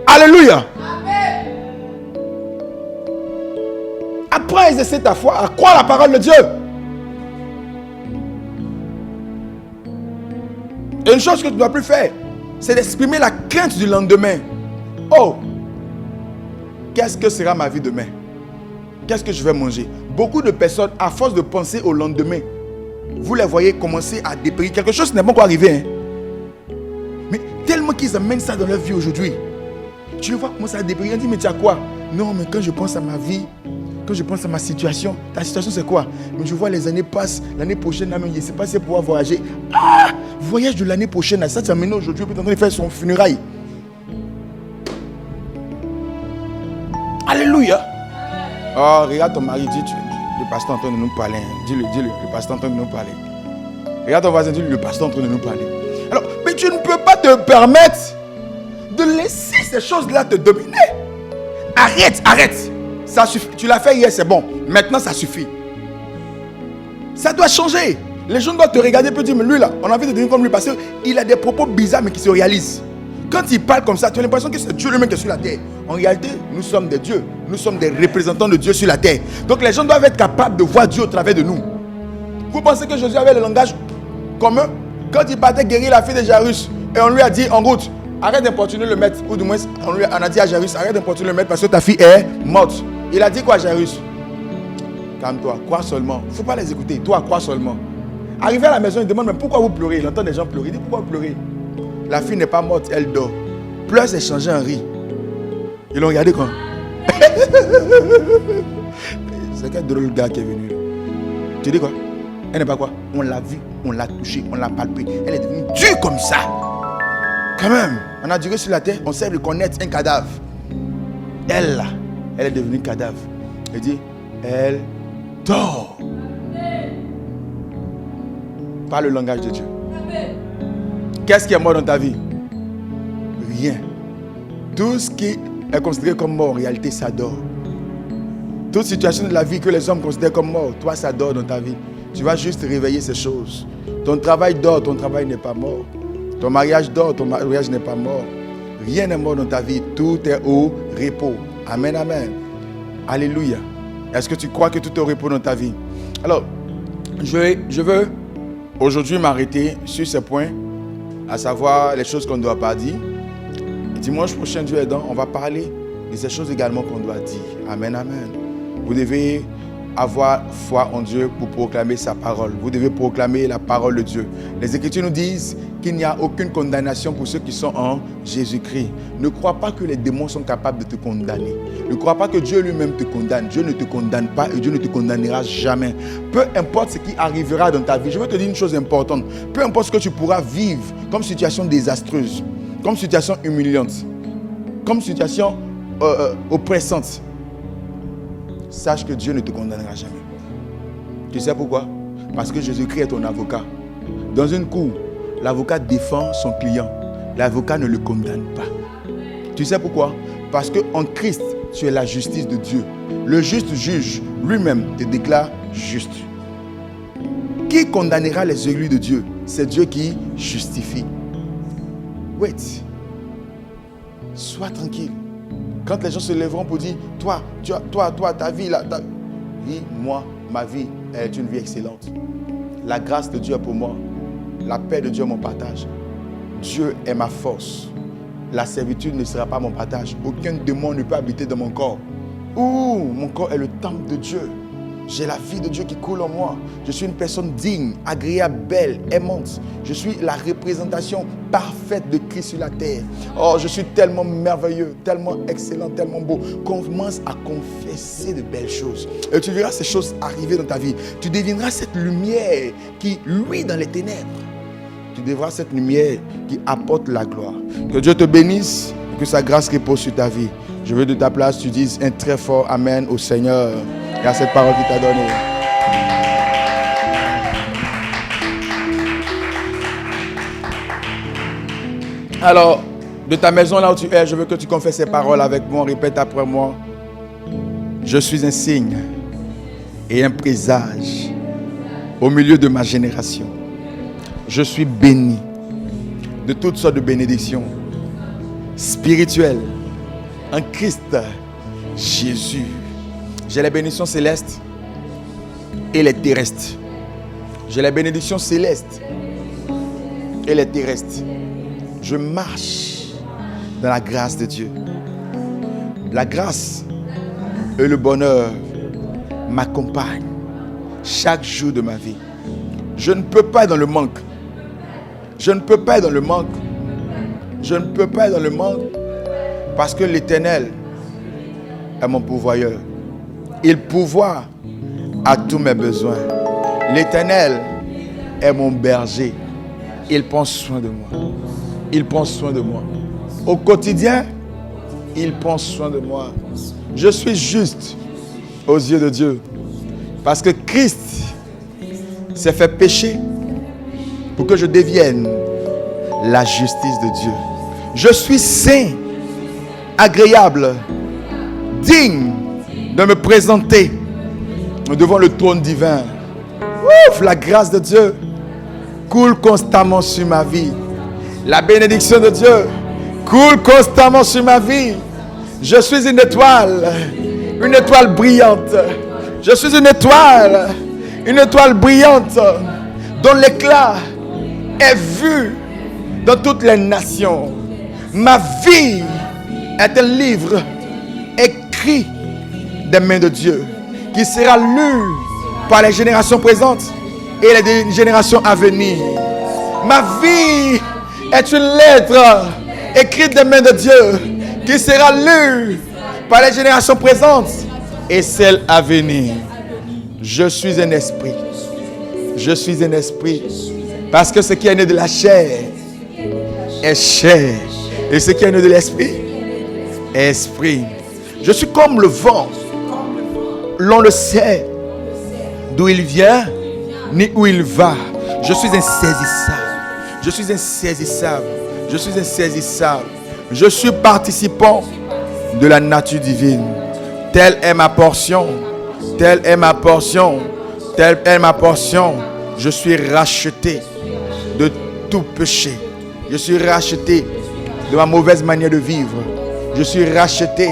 Alléluia. Apprends à exercer ta foi, à croire la parole de Dieu. Et une chose que tu ne dois plus faire, c'est d'exprimer la crainte du lendemain. Oh, qu'est-ce que sera ma vie demain? Qu'est-ce que je vais manger? Beaucoup de personnes, à force de penser au lendemain, vous les voyez commencer à dépérir. Quelque chose n'est pas encore arrivé. Hein? Mais tellement qu'ils amènent ça dans leur vie aujourd'hui. Tu le vois commencer à dépérir. On dit, mais tu as quoi? Non, mais quand je pense à ma vie, quand je pense à ma situation, ta situation c'est quoi? Mais je vois les années passent, l'année prochaine, je ne sais pas si je vais pouvoir voyager. Ah! Voyage de l'année prochaine, ça tu as mené aujourd'hui, puis tu es en train de faire son funérail. Alléluia! Oh, regarde ton mari, dis, le pasteur est en train de nous parler. Dis-le, le pasteur est en train de nous parler. Regarde ton voisin, dis-lui, le pasteur est en train de nous parler. Alors, mais tu ne peux pas te permettre de laisser ces choses-là te dominer. Arrête. Ça suffit. Tu l'as fait hier, c'est bon. Maintenant, ça suffit. Ça doit changer. Les gens doivent te regarder et te dire, mais lui là, on a envie de devenir comme lui parce qu'il a des propos bizarres mais qui se réalisent. Quand il parle comme ça, tu as l'impression que c'est Dieu lui-même qui est sur la terre. En réalité, nous sommes des dieux. Nous sommes des représentants de Dieu sur la terre. Donc les gens doivent être capables de voir Dieu au travers de nous. Vous pensez que Jésus avait le langage commun? Quand il partait guérir la fille de Jairus et on lui a dit en route, arrête d'importuner le maître, ou du moins on a dit à Jairus, arrête d'importuner le maître parce que ta fille est morte. Il a dit quoi à Jairus? Calme-toi, crois seulement. Il ne faut pas les écouter, toi crois seulement. Arrivé à la maison, il demande, mais pourquoi vous pleurez? Il entend des gens pleurer. Il dit, pourquoi vous pleurez? La fille n'est pas morte, elle dort. Pleure, c'est changé en riz. Ils l'ont regardé quand? C'est quel drôle gars qui est venu. Tu dis quoi? Elle n'est pas quoi? On l'a vue, on l'a touchée, on l'a palpée. Elle est devenue dure comme ça. Quand même, on a duré sur la terre, on sait reconnaître un cadavre. Elle là, elle est devenue cadavre. Elle dit, elle dort. Par le langage de Dieu. Qu'est-ce qui est mort dans ta vie? Rien. Tout ce qui est considéré comme mort, en réalité, ça dort. Toute situation de la vie que les hommes considèrent comme mort, toi, ça dort dans ta vie. Tu vas juste réveiller ces choses. Ton travail dort, ton travail n'est pas mort. Ton mariage dort, ton mariage n'est pas mort. Rien n'est mort dans ta vie. Tout est au repos. Amen, amen. Alléluia. Est-ce que tu crois que tout est au repos dans ta vie? Alors, je veux aujourd'hui m'arrêter sur ces points, à savoir les choses qu'on ne doit pas dire. Dimanche prochain, Dieu aidant, on va parler de ces choses également qu'on doit dire. Amen, amen. Vous devez avoir foi en Dieu pour proclamer sa parole. Vous devez proclamer la parole de Dieu. Les Écritures nous disent qu'il n'y a aucune condamnation pour ceux qui sont en Jésus-Christ. Ne crois pas que les démons sont capables de te condamner. Ne crois pas que Dieu lui-même te condamne. Dieu ne te condamne pas et Dieu ne te condamnera jamais. Peu importe ce qui arrivera dans ta vie. Je veux te dire une chose importante. Peu importe ce que tu pourras vivre comme situation désastreuse, comme situation humiliante, comme situation oppressante, sache que Dieu ne te condamnera jamais. Tu sais pourquoi? Parce que Jésus-Christ est ton avocat. Dans une cour, l'avocat défend son client. L'avocat ne le condamne pas. Tu sais pourquoi? Parce qu'en Christ, tu es la justice de Dieu. Le juste juge lui-même te déclare juste. Qui condamnera les élus de Dieu? C'est Dieu qui justifie. Wait. Sois tranquille. Quand les gens se lèveront pour dire, toi, ta vie là, dis, moi, ma vie est une vie excellente. La grâce de Dieu est pour moi. La paix de Dieu est mon partage. Dieu est ma force. La servitude ne sera pas mon partage. Aucun démon ne peut habiter dans mon corps. Mon corps est le temple de Dieu. J'ai la vie de Dieu qui coule en moi. Je suis une personne digne, agréable, belle, aimante. Je suis la représentation parfaite de Christ sur la terre. Oh, je suis tellement merveilleux, tellement excellent, tellement beau. Commence à confesser de belles choses. Et tu verras ces choses arriver dans ta vie. Tu deviendras cette lumière qui luit dans les ténèbres. Tu deviendras cette lumière qui apporte la gloire. Que Dieu te bénisse et que sa grâce repose sur ta vie. Je veux de ta place, tu dises un très fort Amen au Seigneur et à cette parole qu'il t'a donnée. Alors, de ta maison là où tu es, je veux que tu confesses ces paroles avec moi. Répète après moi. Je suis un signe et un présage au milieu de ma génération. Je suis béni de toutes sortes de bénédictions spirituelles en Christ Jésus. J'ai les bénédictions célestes et les terrestres. J'ai les bénédictions célestes et les terrestres. Je marche dans la grâce de Dieu. La grâce et le bonheur m'accompagnent chaque jour de ma vie. Je ne peux pas être dans le manque. Je ne peux pas être dans le manque. Je ne peux pas être dans le manque parce que l'Éternel est mon pourvoyeur. Il pourvoit à tous mes besoins. L'Éternel est mon berger. Il prend soin de moi. Il prend soin de moi. Au quotidien, il prend soin de moi. Je suis juste aux yeux de Dieu. Parce que Christ s'est fait pécher pour que je devienne la justice de Dieu. Je suis saint, agréable, digne de me présenter devant le trône divin. La grâce de Dieu coule constamment sur ma vie. La bénédiction de Dieu coule constamment sur ma vie. Je suis une étoile brillante. Je suis une étoile brillante dont l'éclat est vu dans toutes les nations. Ma vie est un livre écrit des mains de Dieu qui sera lu par les générations présentes et les générations à venir. Ma vie est une lettre écrite des mains de Dieu qui sera lue par les générations présentes et celles à venir. Je suis un esprit. Je suis un esprit. Parce que ce qui est né de la chair est chair. Et ce qui est né de l'esprit est esprit. Je suis comme le vent. L'on ne sait d'où il vient ni où il va. Je suis insaisissable. Je suis insaisissable. Je suis insaisissable. Je suis participant de la nature divine. Telle est ma portion. Telle est ma portion. Telle est ma portion. Je suis racheté de tout péché. Je suis racheté de ma mauvaise manière de vivre. Je suis racheté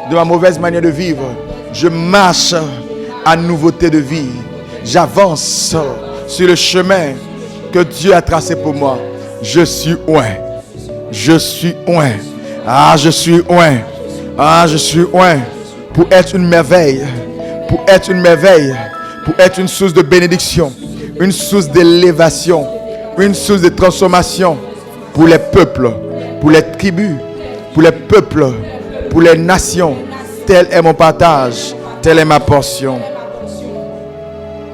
de ma mauvaise manière de vivre. Je marche à nouveauté de vie. J'avance sur le chemin que Dieu a tracé pour moi. Je suis oint. Je suis oint. Ah, je suis oint. Ah, je suis oint. Pour être une merveille. pour être une merveille, pour être une source de bénédiction, une source d'élévation, une source de transformation pour les peuples, pour les tribus, pour les peuples, pour les nations. Tel est mon partage, telle est ma portion.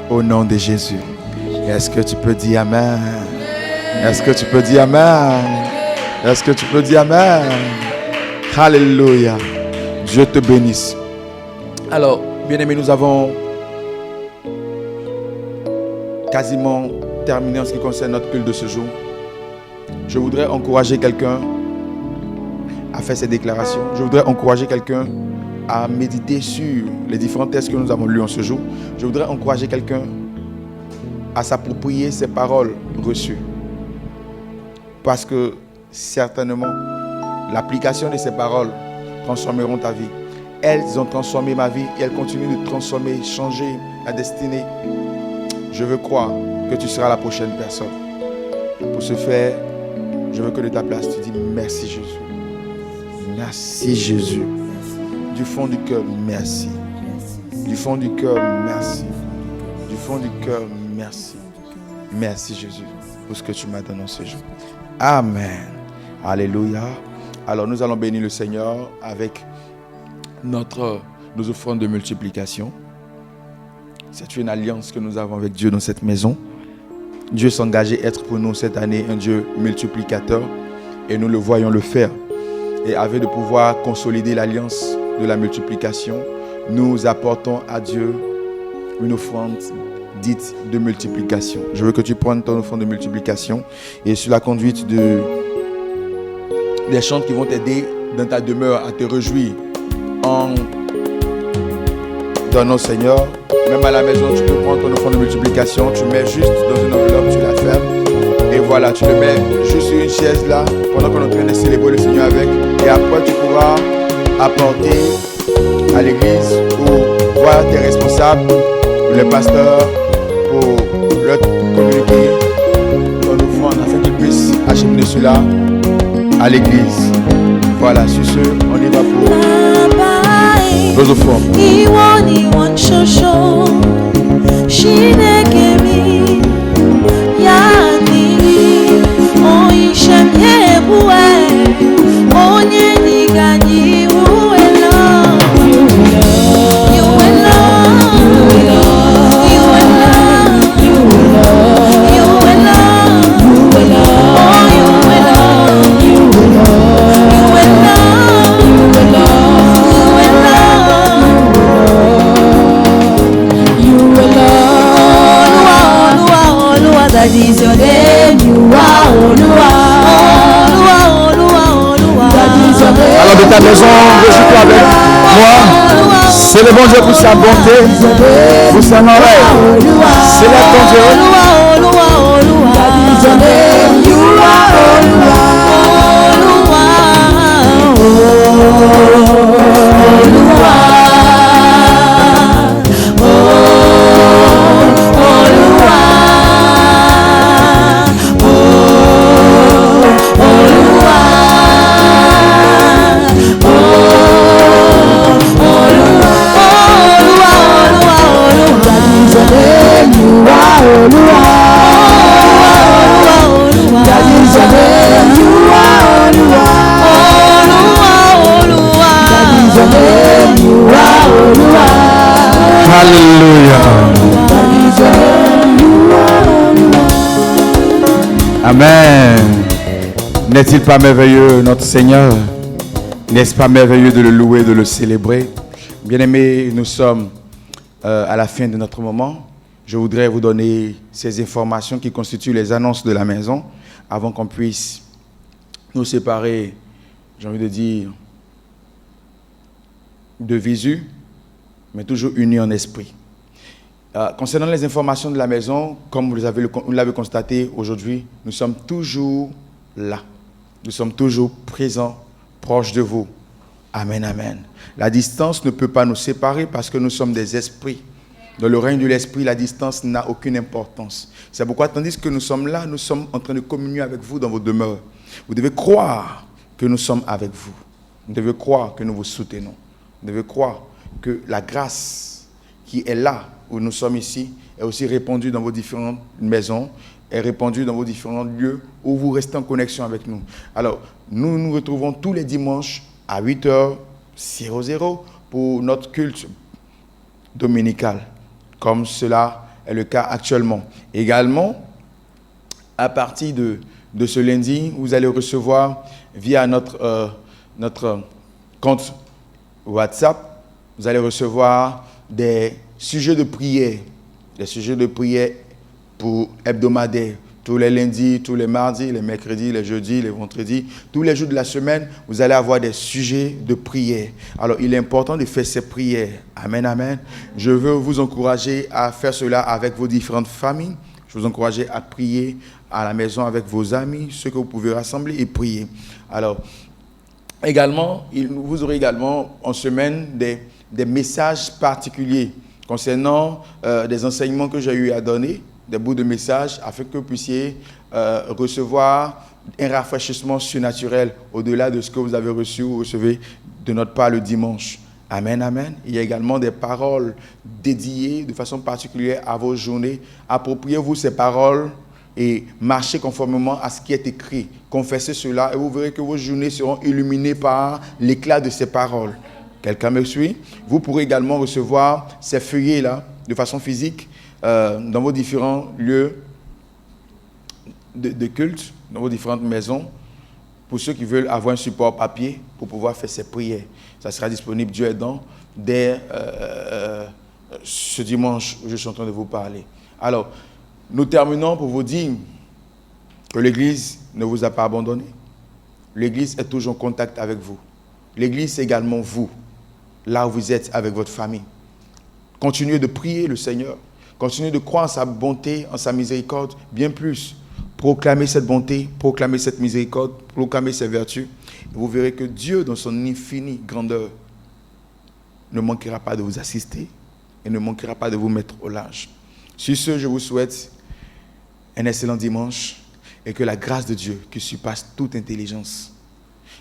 Au nom de Jésus. Est-ce que tu peux dire Amen? Est-ce que tu peux dire Amen? Est-ce que tu peux dire Amen? Alléluia. Dieu te bénisse. Alors, bien-aimés, nous avons quasiment terminé en ce qui concerne notre culte de ce jour. Je voudrais encourager quelqu'un à faire ces déclarations. Je voudrais encourager quelqu'un à méditer sur les différents textes que nous avons lus en ce jour. Je voudrais encourager quelqu'un à s'approprier ces paroles reçues. Parce que certainement, l'application de ces paroles transformeront ta vie. Elles ont transformé ma vie et elles continuent de transformer, changer la destinée. Je veux croire que tu seras la prochaine personne. Pour ce faire, je veux que de ta place, tu dis merci Jésus. Merci Jésus. Du fond du cœur, merci. Du fond du cœur, merci. Du fond du cœur, merci. Merci Jésus pour ce que tu m'as donné ce jour. Amen. Alléluia. Alors nous allons bénir le Seigneur avec nos offrandes de multiplication. C'est une alliance que nous avons avec Dieu dans cette maison. Dieu s'engageait à être pour nous cette année un Dieu multiplicateur et nous le voyons le faire. Et afin de pouvoir consolider l'alliance de la multiplication, nous apportons à Dieu une offrande dite de multiplication. Je veux que tu prennes ton offrande de multiplication et sous la conduite des chants qui vont t'aider dans ta demeure à te réjouir en donnant au Seigneur. Même à la maison, tu peux prendre ton offrande de multiplication, tu mets juste dans une enveloppe, tu la fermes et voilà, tu le mets juste sur une chaise là pendant qu'on est en train de célébrer le Seigneur avec, et après tu pourras apporter à l'église ou voir tes responsables, les pasteurs, pour leur communiquer ton offrande afin qu'ils puissent acheminer cela à l'église. Voilà, sur ce, on y va pour nos offrandes. That is your name, you are Olúwa, Olúwa. That is your name. Alors de ta maison, réjouis-toi avec moi. C'est le bon Dieu pour sa bonté, pour sa merveille. Célèbre ton Dieu. That is your name, you are Olúwa. Amen. N'est-il pas merveilleux notre Seigneur? N'est-ce pas merveilleux de le louer, de le célébrer? Bien-aimés, nous sommes à la fin de notre moment. Je voudrais vous donner ces informations qui constituent les annonces de la maison avant qu'on puisse nous séparer, j'ai envie de dire, de visu, mais toujours unis en esprit. Concernant les informations de la maison, comme vous l'avez constaté aujourd'hui, nous sommes toujours là. Nous sommes toujours présents, proches de vous. Amen, amen. La distance ne peut pas nous séparer parce que nous sommes des esprits. Dans le règne de l'esprit, la distance n'a aucune importance. C'est pourquoi, tandis que nous sommes là, nous sommes en train de communier avec vous dans vos demeures. Vous devez croire que nous sommes avec vous. Vous devez croire que nous vous soutenons. Vous devez croire que la grâce qui est là où nous sommes ici est aussi répandue dans vos différentes maisons, est répandue dans vos différents lieux où vous restez en connexion avec nous. Alors, nous nous retrouvons tous les dimanches à 8h00 pour notre culte dominical, comme cela est le cas actuellement. Également, à partir de ce lundi, vous allez recevoir via notre compte WhatsApp, vous allez recevoir des sujets de prière, pour hebdomadaires, tous les lundis, tous les mardis, les mercredis, les jeudis, les vendredis, tous les jours de la semaine, vous allez avoir des sujets de prière. Alors, il est important de faire ces prières. Amen, amen. Je veux vous encourager à faire cela avec vos différentes familles. Je veux vous encourager à prier à la maison avec vos amis, ceux que vous pouvez rassembler et prier. Alors, également, vous aurez également en semaine des messages particuliers concernant des enseignements que j'ai eu à donner, des bouts de messages, afin que vous puissiez recevoir un rafraîchissement surnaturel au-delà de ce que vous avez reçu ou recevez de notre part le dimanche. Amen, amen. Il y a également des paroles dédiées de façon particulière à vos journées. Appropriez-vous ces paroles et marchez conformément à ce qui est écrit. Confessez cela et vous verrez que vos journées seront illuminées par l'éclat de ces paroles. Quelqu'un me suit? Vous pourrez également recevoir ces feuillets-là de façon physique dans vos différents lieux de culte, dans vos différentes maisons, pour ceux qui veulent avoir un support papier pour pouvoir faire ces prières. Ça sera disponible, Dieu aidant, dès ce dimanche où je suis en train de vous parler. Alors, nous terminons pour vous dire que l'Église ne vous a pas abandonné. L'Église est toujours en contact avec vous. L'Église, c'est également vous, là où vous êtes avec votre famille. Continuez de prier le Seigneur. Continuez de croire en sa bonté, en sa miséricorde, bien plus. Proclamez cette bonté, proclamez cette miséricorde, proclamez ces vertus. Et vous verrez que Dieu, dans son infinie grandeur, ne manquera pas de vous assister et ne manquera pas de vous mettre au large. Sur ce, je vous souhaite un excellent dimanche et que la grâce de Dieu qui surpasse toute intelligence,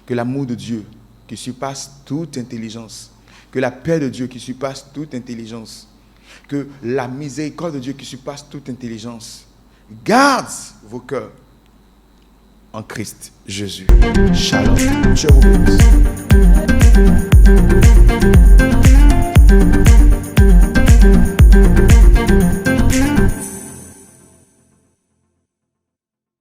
que l'amour de Dieu qui surpasse toute intelligence, que la paix de Dieu qui surpasse toute intelligence, que la miséricorde de Dieu qui surpasse toute intelligence garde vos cœurs en Christ Jésus. Shalom. Je vous bénisse.